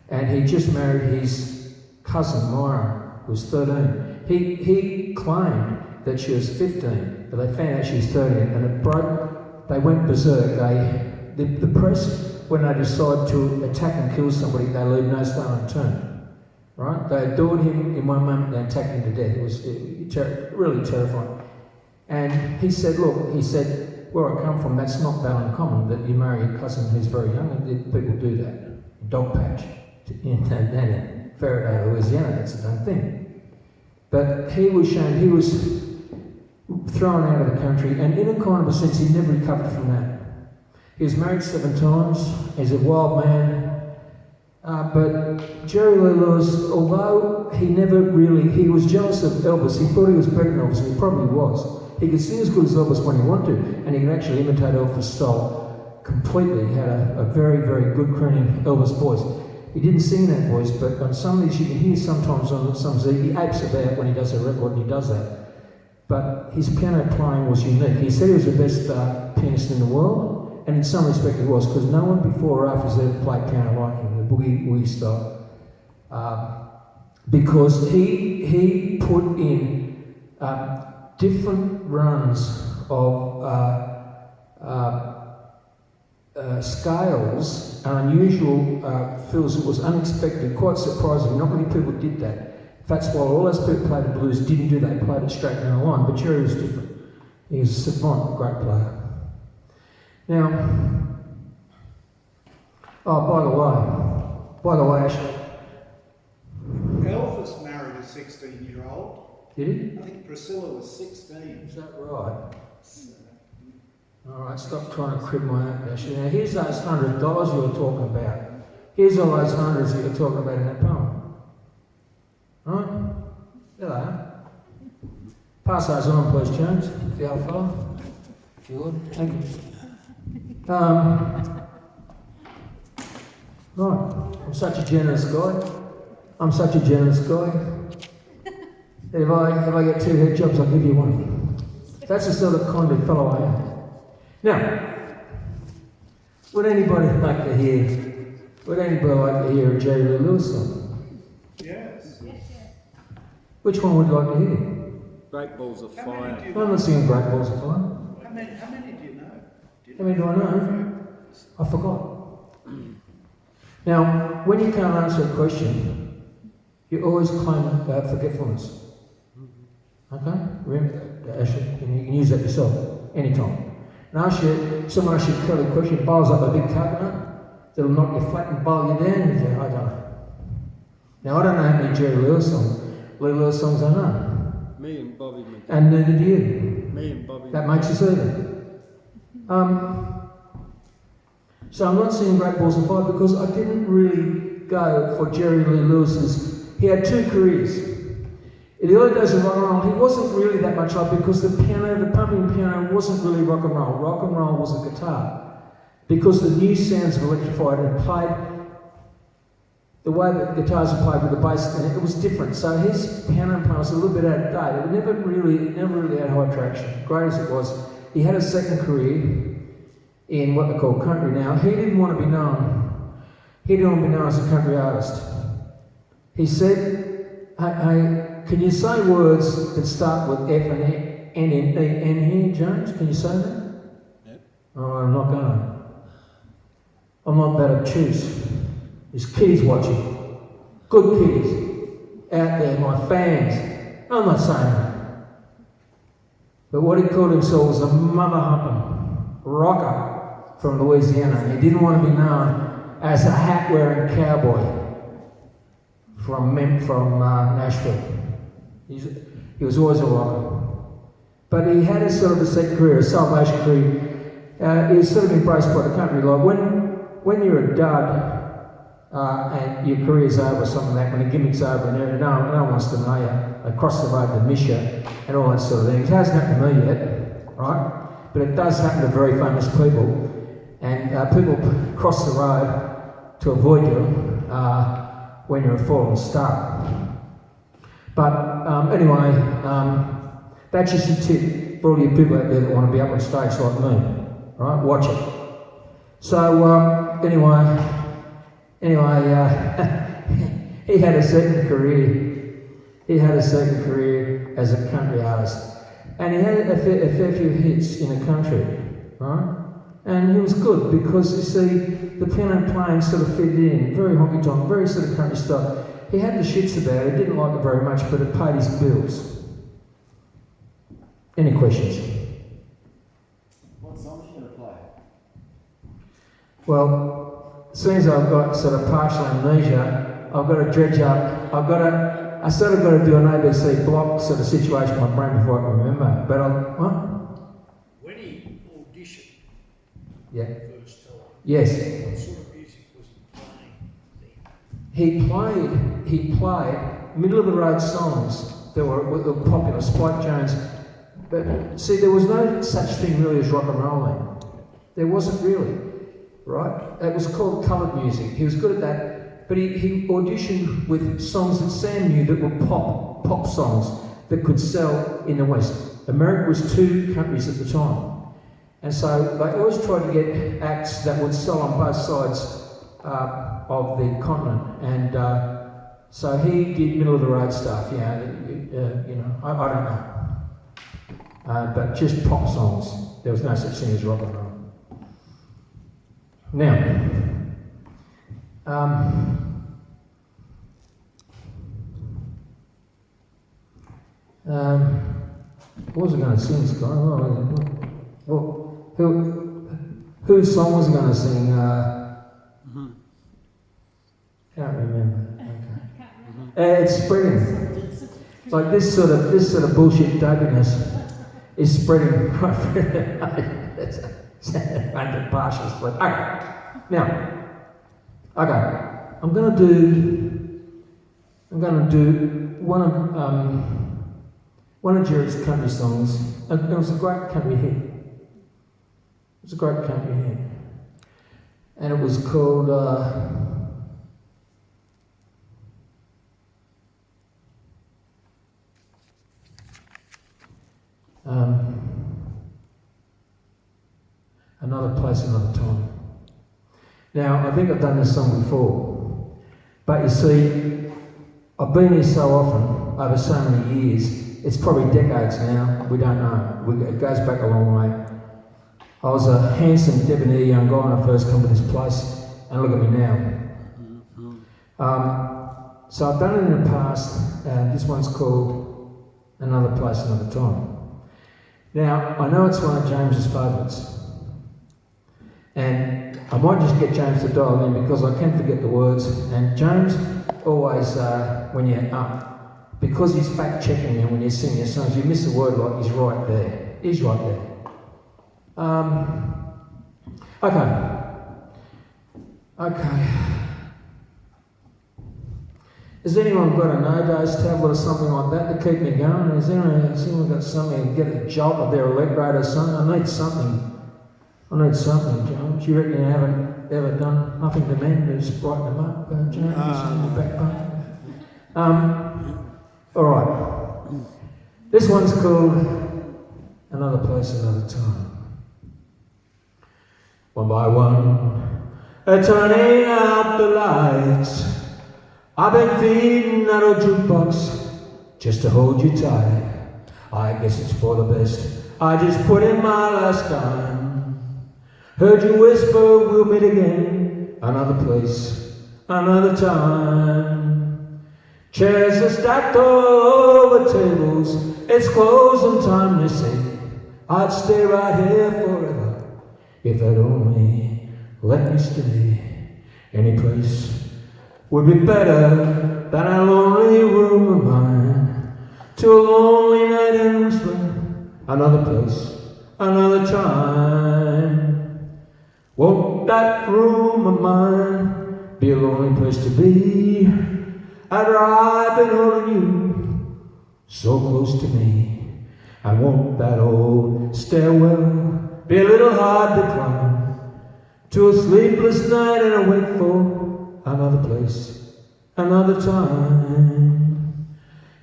and he just married his cousin, Myra, who was 13. He claimed that she was 15, but they found out she was 13, and it broke. They went berserk. The press, when they decide to attack and kill somebody, they leave no stone unturned. Right? They adored him in one moment, they attacked him to death. It was really terrifying. And he said, look, where I come from, that's not that uncommon, that you marry a cousin who's very young, and people do that. Dog patch. In Faraday, Louisiana, that's a done thing. But he was shown, he was thrown out of the country, and in a kind of a sense, he never recovered from that. He was married 7 times, he's a wild man, but Jerry Lee Lewis, although he was jealous of Elvis, he thought he was better than Elvis, and he probably was. He could sing as good as Elvis when he wanted to, and he could actually imitate Elvis' style completely. He had a very, very good crooning Elvis voice. He didn't sing that voice, but on some of these you can hear sometimes on some he apes about when he does a record, and he does that. But his piano playing was unique. He said he was the best pianist in the world, and in some respect he was, because no one before or after has ever played piano like him, the boogie style. Because he put in different runs of scales and unusual fills. It was unexpected, quite surprising. Not many people did that. Fats Waller, all those people who played the blues didn't do that, played it straight down the line, but Jerry was different. He was a savant, great player. Now, by the way, Ashley. Elvis married a 16-year-old. Did he? I think Priscilla was 16. Is that right? Alright, stop trying to crib my act, Ashley. Now here's those $100 you were talking about. Here's all those hundreds that you're talking about in that poem. Right? There they are. Pass those on, please, James, the old fellow. If you would. Thank you. Right. I'm such a generous guy. That if I get 2 head jobs, I'll give you one. That's the sort of kind of fellow I am. Now, would anybody like to hear a Jerry Lee Lewis song? Yes. Which one would you like to hear? Great Balls of Fire. I'm not singing Great Balls of Fire. How many do you know? How many do I know? I forgot. Now, when you can't answer a question, you always claim forgetfulness. Okay? Remember that, Ashley, and you can use that yourself, anytime. And someone asks you a curly question, bowls up a big coconut, that'll knock you flat and bowl you down, and you say, I don't know. Now, I don't know how many Jerry Lewis songs I know. Me and Bobby McNutt. And neither do you. Me and Bobby That makes us even. So I'm not singing Great Balls of Fire because I didn't really go for Jerry Lee Lewis's. He had 2 careers. In the early days of rock and roll, he wasn't really that much like, because the pumping piano wasn't really rock and roll. Rock and roll was a guitar. Because the new sounds of electrified and played, the way that guitars are played with the bass, and it was different. So his piano playing was a little bit out of date. It never really had high traction. Great as it was, he had a second career in what they call country now. He didn't want to be known. He didn't want to be known as a country artist. He said, hey, can you say words that start with F and N here, James? Can you say that? Yep. Oh, I'm not gonna. I'm not that obtuse. There's kiddies watching. Good kiddies. Out there, my fans. I'm not saying that. But what he called himself was a mother humping rocker from Louisiana. He didn't want to be known as a hat-wearing cowboy from Nashville. He was always a rocker. But he had a sort of a second career, a salvation career. He was sort of embraced by the country. Like when you're a dud and your career's over or something like that, when the gimmick's over and everything, no one wants to know you. Across the road to miss you and all that sort of thing. It hasn't happened to me yet, right? But it does happen to very famous people, and people cross the road to avoid you when you're a fallen star. But anyway, that's just a tip for all you people out there that want to be up on stage like me, right? Watch it. So anyway, he had a second career. He had a second career as a country artist, and he had a fair few hits in the country, right? And he was good because, you see, the piano playing sort of fitted in, very honky-tonk, very sort of country style. He had the shits about it, he didn't like it very much, but it paid his bills. Any questions? What song are you going to play? Well, as soon as I've got sort of partial amnesia, I've got to dredge up, I sort of got to do an ABC block sort of situation in my brain before I can remember. But what? When he auditioned Yeah. the first time, Yes. what sort of music was he playing then? He played middle of the road songs that were popular, Spike Jones. But see, there was no such thing really as rock and rolling. There wasn't really, right? It was called coloured music. He was good at that. But he auditioned with songs that Sam knew that were pop songs that could sell in the West. America was two countries at the time. And so they always tried to get acts that would sell on both sides of the continent. And so he did middle of the road stuff, you know, I don't know. But just pop songs. There was no such thing as rock and roll. Now, what was I going to sing, Skye? Whose song was I going to sing? Can't remember. Okay. It's spreading. Like this sort of bullshit dopiness is spreading right through the under partial split. Okay. Now. Okay. I'm gonna do one of Jerry's country songs. It was a great country hit. It was a great country hit. And it was called Another Place, Another Time. Now, I think I've done this song before, but you see, I've been here so often, over so many years, it's probably decades now, we don't know. It goes back a long way. I was a handsome, debonair young guy when I first come to this place, and look at me now. So I've done it in the past, this one's called Another Place, Another Time. Now, I know it's one of James's favourites, and I might just get James to dial in because I can forget the words, and James always, when you're up, because he's fact-checking you when you sing your songs, you miss a word like he's right there. He's right there. Okay. Has anyone got a no-dose tablet or something like that to keep me going? Has anyone got something to get a jolt of their electrode or something? I need something, James. You reckon you haven't ever done nothing to men to brighten them up, James? In the backbone? All right. This one's called Another Place, Another Time. One by one, turning out the lights. I've been feeding that old jukebox just to hold you tight. I guess it's for the best. I just put in my last time. Heard you whisper we'll meet again. Another place, another time. Chairs are stacked all over tables. It's closing time, they say. I'd stay right here forever if they'd only let me stay. Any place would be better than a lonely room of mine. To a lonely night in Whistler, another place, another time. Won't that room of mine be a lonely place to be. After I've been holding you so close to me, I want that old stairwell be a little hard to climb, to a sleepless night and a wait for another place, another time.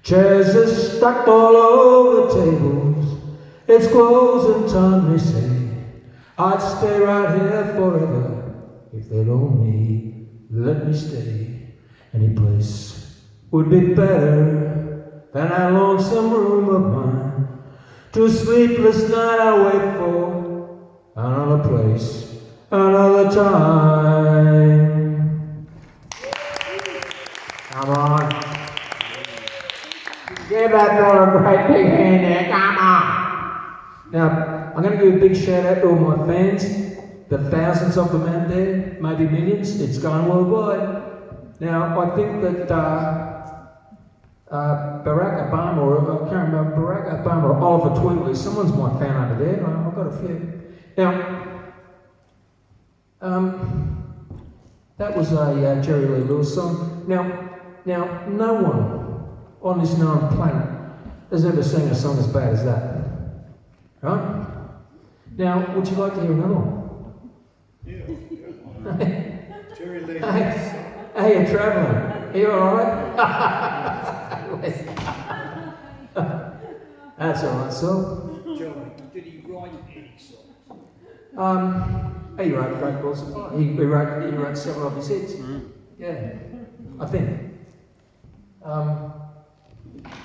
Chairs are stacked all over the tables, it's closing time, they say. I'd stay right here forever if they'd only let me stay. Any place would be better than that lonesome room of mine. To a sleepless night I wait for another place, another time. Come on. Give that fella a great big hand there, come on. Now, I'm going to give a big shout out to all my fans, the thousands of them out there, maybe millions. It's going worldwide. Now, I think that Barack Obama, or I can't remember, Barack Obama or Oliver Twist, someone's my fan over there. I've got a few. Now, that was a Jerry Lee Lewis song. Now, no one on this known planet has ever sung a song as bad as that. Right? Now, would you like to hear another one? Yeah. Jerry Lee. Hey, you're travelling. Are you alright? That's alright, so. Joey, did he write any songs? He wrote Great Balls of Fire. He wrote several of his hits. Yeah, I think.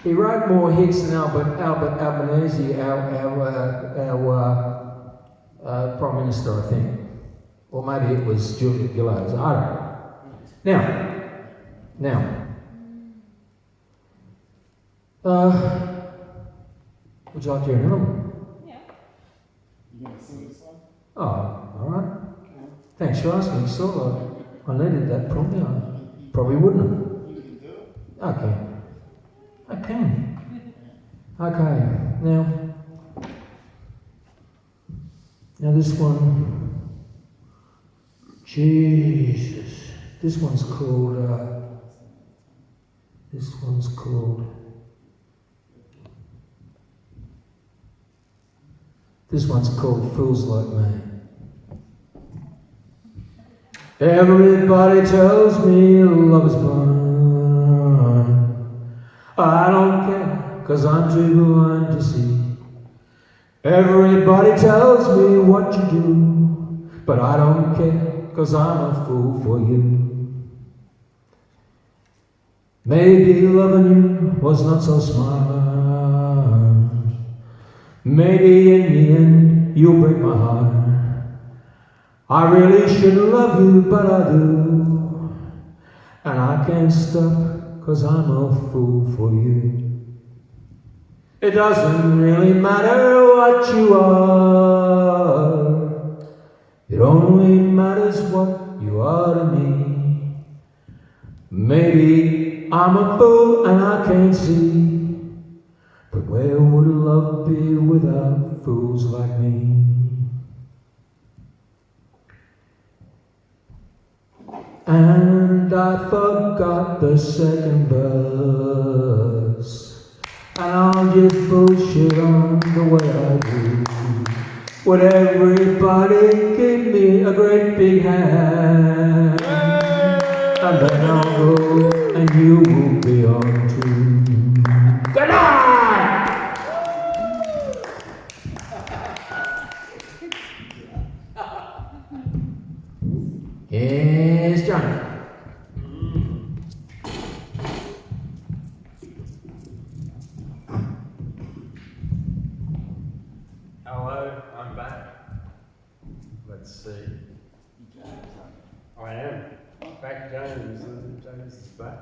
He wrote more hits than Albanese, our Prime Minister, I think. Or maybe it was Julia Gillard's, I don't know. Now, would you like to hear another one? Yeah. You gonna sing this one? Oh, alright. Thanks for asking. So I needed that probably. I probably wouldn't have. You can do it. Okay. I can. Okay. Now this one. Jesus. This one's called. This one's called Fools Like Me. Everybody tells me love is blind. I don't care, 'cause I'm too blind to see. Everybody tells me what you do, but I don't care, 'cause I'm a fool for you. Maybe loving you was not so smart. Maybe in the end you'll break my heart. I really shouldn't love you, but I do. And I can't stop, 'cause I'm a fool for you. It doesn't really matter what you are. It only matters what you are to me. Maybe I'm a fool and I can't see. But where would love be without fools like me? And I forgot the second verse, and I'll just bullshit on the way I do. Would everybody give me a great big hand? And then I'll go and you will be on too. Good night! Here's Johnny. Hello, I'm back. Let's see. I am. Back James, and James is back.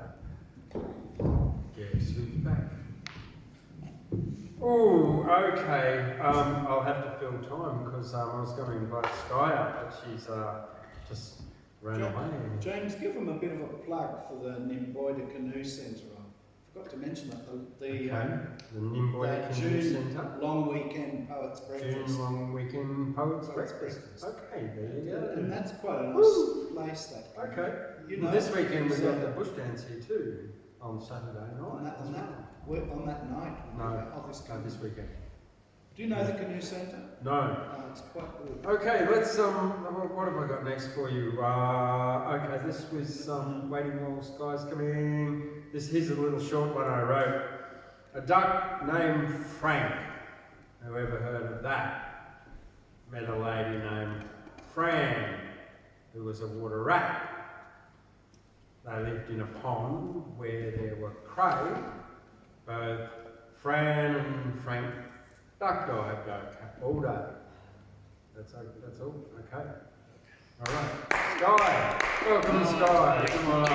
Guess who's back? Oh, okay. I'll have to fill time because I was going to invite Skye up, but she's just ran away. James, give them a bit of a plug for the Nimboida Canoe Centre. I forgot to mention that. The Nimboida Canoe Centre. Long Weekend Poets Breakfast. June Long Weekend Poets Poets Breakfast. Breakfast. Okay, there you go. And that's quite a nice place, that. Okay. you know. This weekend we've so- got the bush dance here too, on Saturday night. On that, as on that, well. on that night. No, Obviously. no, this weekend. Do you know the canoe centre? No. It's quite good. Okay, let's what have I got next for you? Okay, this was waiting while Skye's coming. Here's a little short one I wrote. A duck named Frank. Whoever heard of that? Met a lady named Fran, who was a water rat. They lived in a pond where there were cray. Both Fran and Frank duck dived all day. That's all. Okay. All right. Skye. Welcome, Skye. Come on up.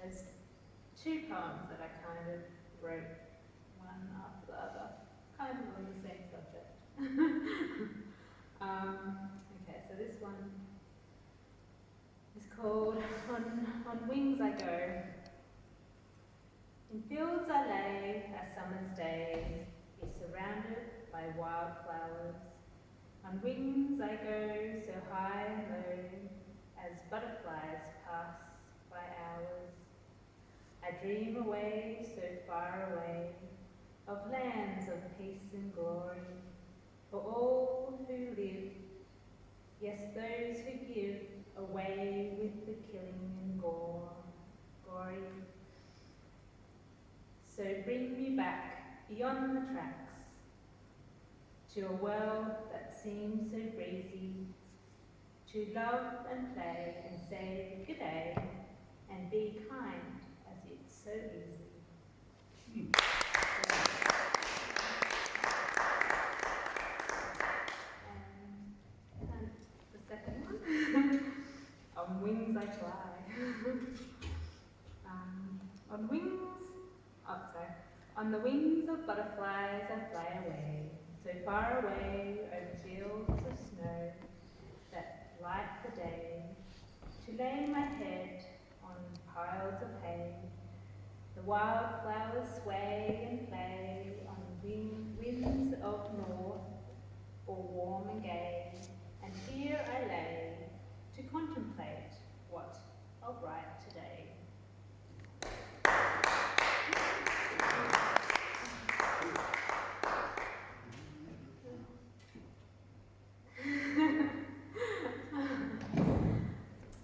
There's two poems that I kind of wrote one after the other, kind of on the same subject. Okay, so this one is called On Wings I Go. In fields I lay a summer's day, be surrounded by wildflowers. On wings I go so high and low, as butterflies pass by hours. I dream away so far away, of lands of peace and glory, for all who live, yes, those who give away with the killing and gory. So bring me back beyond the tracks, to a world that seems so breezy, to love and play and say good day, and be kind as it's so easy. And the second one, on wings I fly. On wings, on the wings of butterflies I fly away, so far away over fields of snow that light the day, to lay my head on piles of hay. The wildflowers sway and play on winds of north, all warm and gay, and here I lay to contemplate what I'll write today.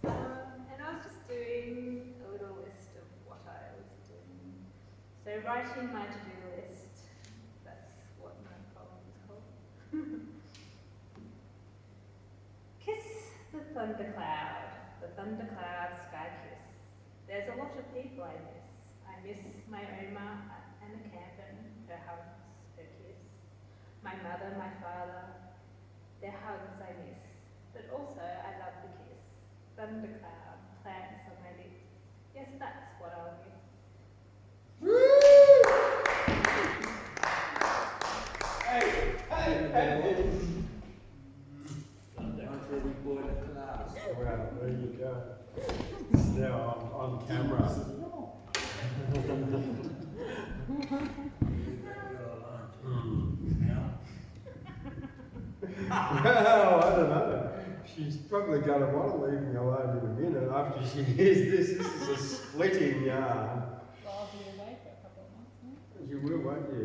And I was just doing a little list of what I was doing. So writing my to-do list, that's what my poem is called. Kiss the thundercloud sky kiss. There's a lot of people I miss. I miss my Oma and the Campen, her hugs, her kiss. My mother, my father, their hugs I miss. But also I love the kiss. Thundercloud, plants on my lips. Yes, that's what I'll miss. Well, there you go. Now on camera. Well, I don't know. She's probably going to want to leave me alone in a minute after she hears this. This is a splitting yarn. Well, I'll be away for a couple of months now. You will, won't you?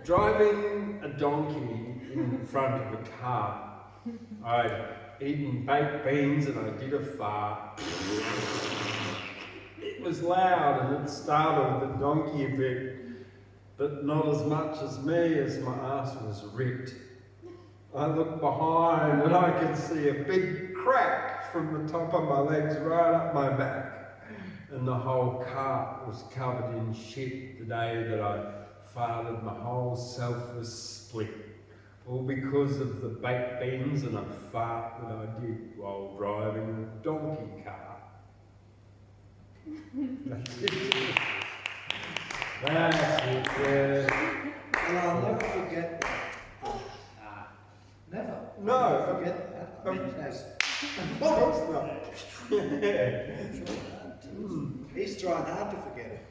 Driving a donkey in front of a car. I'd eaten baked beans and I did a fart. It was loud and it startled the donkey a bit, but not as much as me, as my ass was ripped. I looked behind and I could see a big crack from the top of my legs right up my back. And the whole cart was covered in shit. The day that I farted, my whole self was split. All because of the baked beans and a fart that I did while driving a donkey car. That's it, yeah. Well, I'll never forget that. Never. No. I'll never forget that. I mean, that's... Of course not. Yeah. He's trying hard to forget it.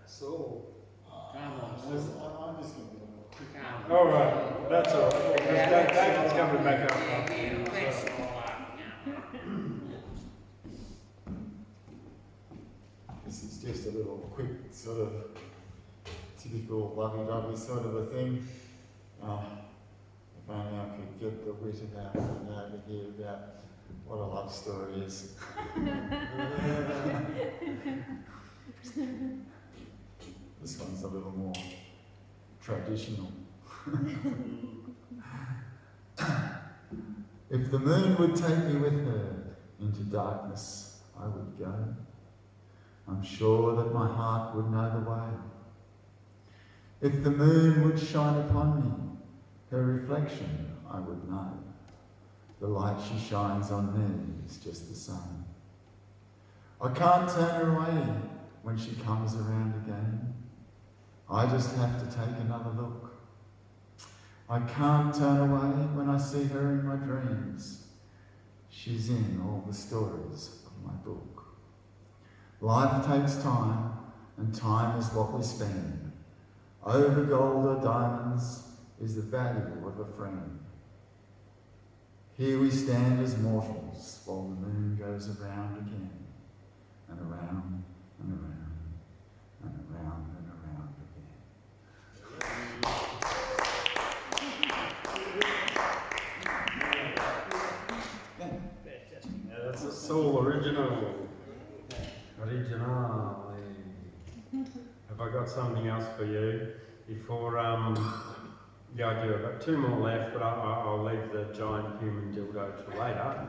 So. I'm just going to do a quick All right, that's all right. Because David's coming back up. This is just a little quick sort of typical lovey-dovey sort of a thing. If only I could get the wit about being able to hear about what a love story is. This one's a little more traditional. If the moon would take me with her into darkness, I would go. I'm sure that my heart would know the way. If the moon would shine upon me, her reflection I would know. The light she shines on me is just the sun. I can't turn her away when she comes around again. I just have to take another look. I can't turn away when I see her in my dreams. She's in all the stories of my book. Life takes time, and time is what we spend. Over gold or diamonds is the value of a friend. Here we stand as mortals while the moon goes around again, and around and around and around and around again. Yeah, that's a soul original. Have I got something else for you before? Yeah, I do. I've got two more left, but I'll leave the giant human dildo to later.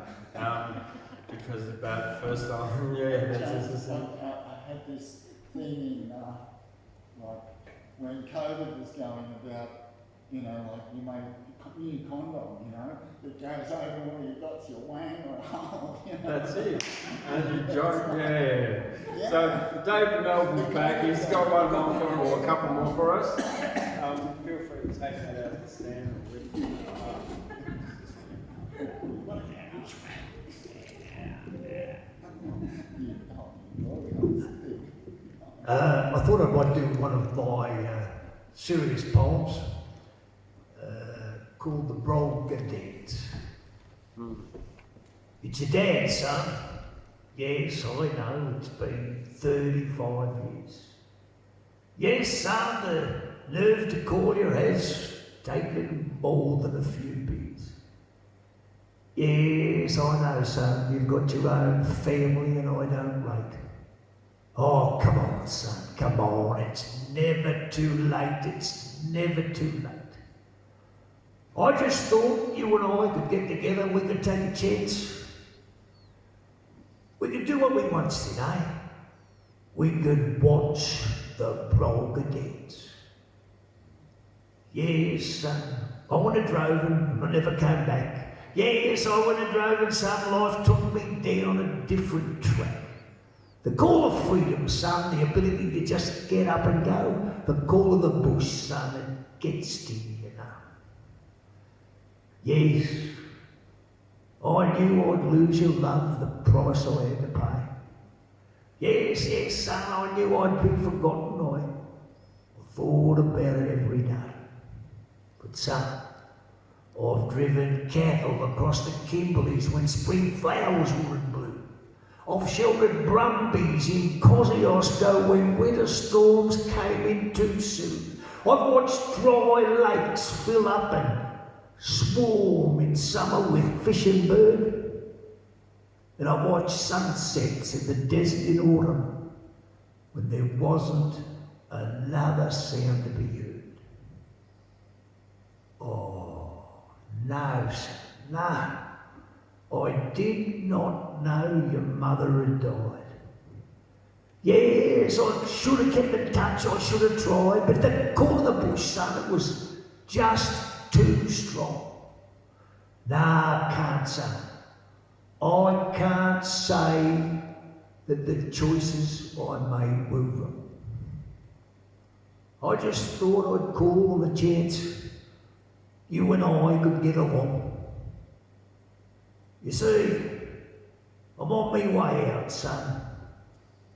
Because about first time, yeah, that's I had this thing in, like, when COVID was going about, you know, like you made a new condom, you know, that goes over where you got your wang or hole, you know. That's it. And you join, yeah. So David Melville's back. He's got one more for, or a couple more for us. Feel free to take that out of the stand and lift it I thought I might do one of my serious poems called The Bronga Dance. It's a dance, son. Yes, I know, it's been 35 years. Yes, son, the nerve to call you has taken more than a few beers. Yes, I know, son, you've got your own family and I don't rate. Oh, come on, son, come on, it's never too late, it's never too late. I just thought you and I could get together, we could take a chance. We could do what we once did, eh? We could watch the Bronga dance. Yes, son, I went and drove and I never came back. Yes, I went and drove and some life took me down a different track. The call of freedom, son, the ability to just get up and go. The call of the bush, son, it gets to you, you know. Yes, I knew I'd lose your love, the price I had to pay. Yes, yes, son, I knew I'd be forgotten. I thought about it every day. But son, I've driven cattle across the Kimberleys when spring flowers were in bloom. I've sheltered brumbies in Kosciuszko when winter storms came in too soon. I've watched dry lakes fill up and swarm in summer with fish and bird. And I've watched sunsets in the desert in autumn when there wasn't another sound to be heard. Oh, no, son, no. I did not know your mother had died. Yes, I should have kept in touch, I should have tried, but the call of the bush, son, just too strong. Nah, I can't say. I can't say that the choices I made were wrong. I just thought I'd call on the chance you and I could get along. You see, I'm on my way out, son.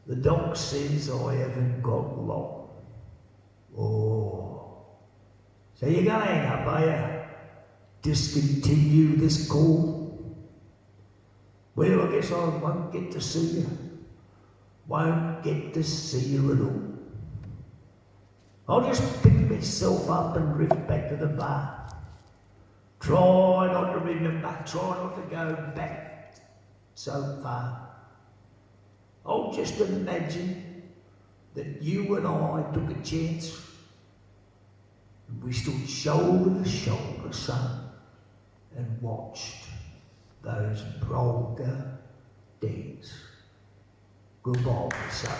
The doc says I haven't got long. Oh. So you're gonna hang up, are you? Discontinue this call? Well, I guess I won't get to see you. Won't get to see you at all. I'll just pick myself up and drift back to the bar. Try not to remember, try not to go back so far. I'll just imagine that you and I took a chance and we stood shoulder to shoulder, son, and watched those Brolga days. Goodbye, son.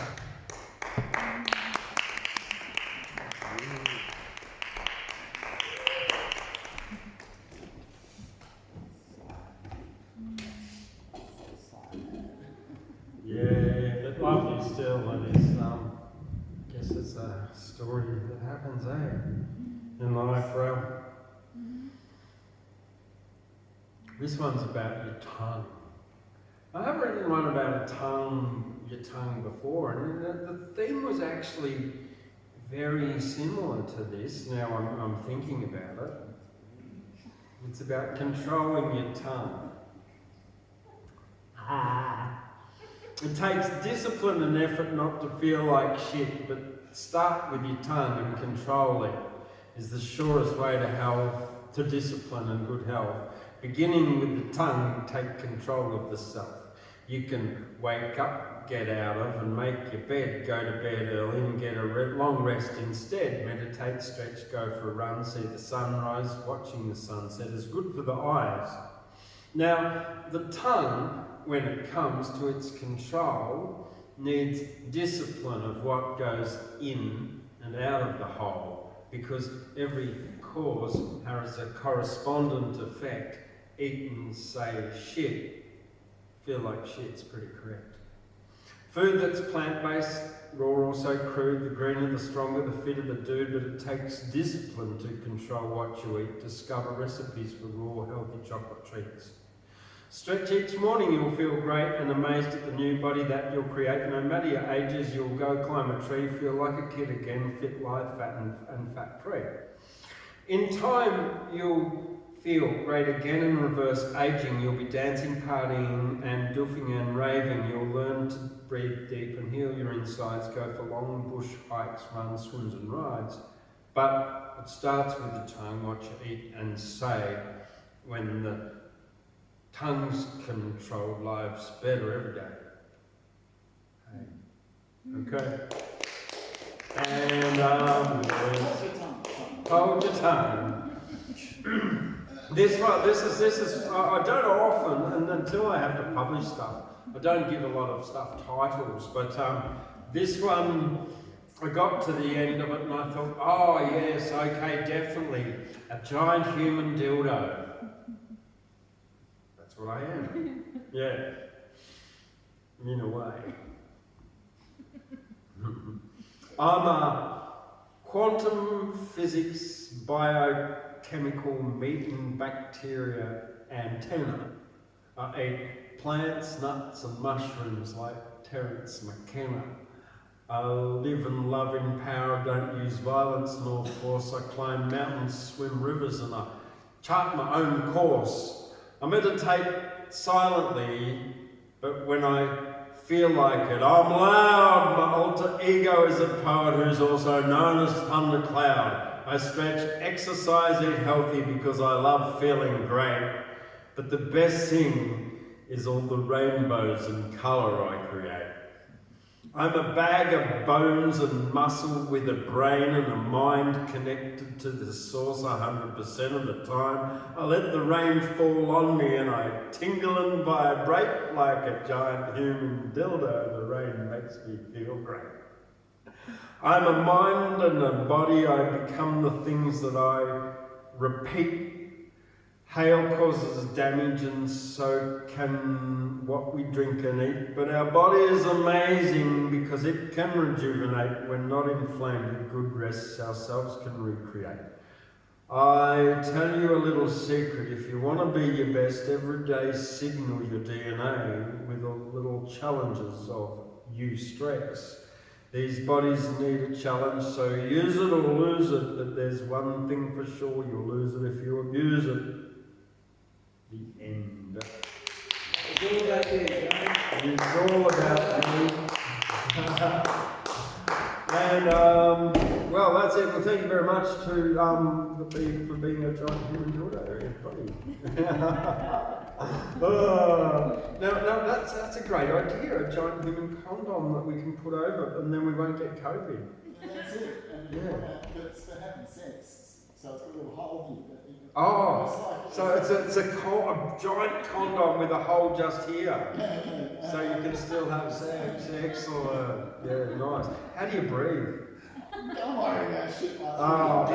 Yeah, but lovely still. It is, I guess it's a story that happens, in life, bro. This one's about your tongue. I have written one about your tongue before, and the theme was actually very similar to this. Now I'm thinking about it. It's about controlling your tongue. It takes discipline and effort not to feel like shit, but start with your tongue and control it is the surest way to health, to discipline and good health. Beginning with the tongue, take control of the self. You can wake up, get out of and make your bed, go to bed early and get a long rest instead. Meditate, stretch, go for a run, see the sunrise, watching the sunset is good for the eyes. Now, the tongue, when it comes to its control, needs discipline of what goes in and out of the hole, because every cause has a correspondent effect. Eat and say shit, feel like shit's pretty correct. Food that's plant-based, raw or so crude, the greener, the stronger, the fitter the dude, but it takes discipline to control what you eat. Discover recipes for raw, healthy chocolate treats. Stretch each morning, you'll feel great and amazed at the new body that you'll create. No matter your ages, you'll go climb a tree, feel like a kid again, fit, light, fat and fat-free. In time, you'll feel great again and reverse aging. You'll be dancing, partying and doofing and raving. You'll learn to breathe deep and heal your insides, go for long bush hikes, runs, swims and rides. But it starts with the tongue, what you eat and say. When the tongue's controlled, life's better every day. Okay. And hold your tongue. This is. I don't often, and until I have to publish stuff, I don't give a lot of stuff titles. But this one, I got to the end of it and I thought, oh yes, okay, definitely a giant human dildo. That's what I am. Yeah, in a way. I'm a quantum physics biochemical meat and bacteria antenna. I eat plants, nuts and mushrooms like Terence McKenna. I live and love in power, don't use violence nor force. I climb mountains, swim rivers and I chart my own course. I meditate silently, but when I feel like it, I'm loud. My alter ego is a poet who's also known as Thundercloud. I stretch, exercise, eat healthy because I love feeling great. But the best thing is all the rainbows and colour I create. I'm a bag of bones and muscle with a brain and a mind connected to the source 100% of the time. I let the rain fall on me and I tingle and vibrate like a giant human dildo. The rain makes me feel great. I'm a mind and a body. I become the things that I repeat. Hail causes damage, and so can what we drink and eat. But our body is amazing because it can rejuvenate when not inflamed. With good rests, ourselves can recreate. I tell you a little secret. If you want to be your best, every day signal your DNA with little challenges of eustress. These bodies need a challenge, so use it or lose it. But there's one thing for sure, you'll lose it if you abuse it. The end. It's all about you, Johnny. It's all about you. And, well, that's it. Well, thank you very much to for being a giant human dildo, everybody. Now, that's a great idea, a giant human condom that we can put over, and then we won't get COVID. That's it. And Yeah. it's for having sex. So it's got a little hole here. Oh, so it's a giant condom with a hole just here, so you can still have sex. Excellent. Yeah, nice. How do you breathe? Don't worry about shit like that. Oh,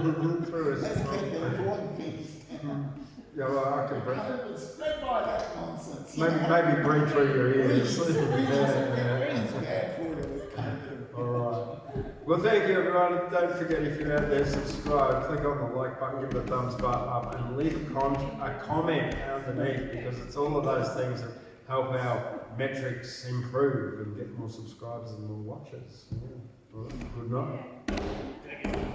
no. Through Let's get the important things. Yeah, well, I can breathe. COVID spread by that nonsense. Maybe breathe through your ears. Everything's bad for you with COVID. All right. Well, thank you, everyone. Don't forget, if you're out there, subscribe, click on the like button, give it a thumbs up, and leave a comment underneath, because it's all of those things that help our metrics improve and get more subscribers and more watchers. Yeah. All right. Good night.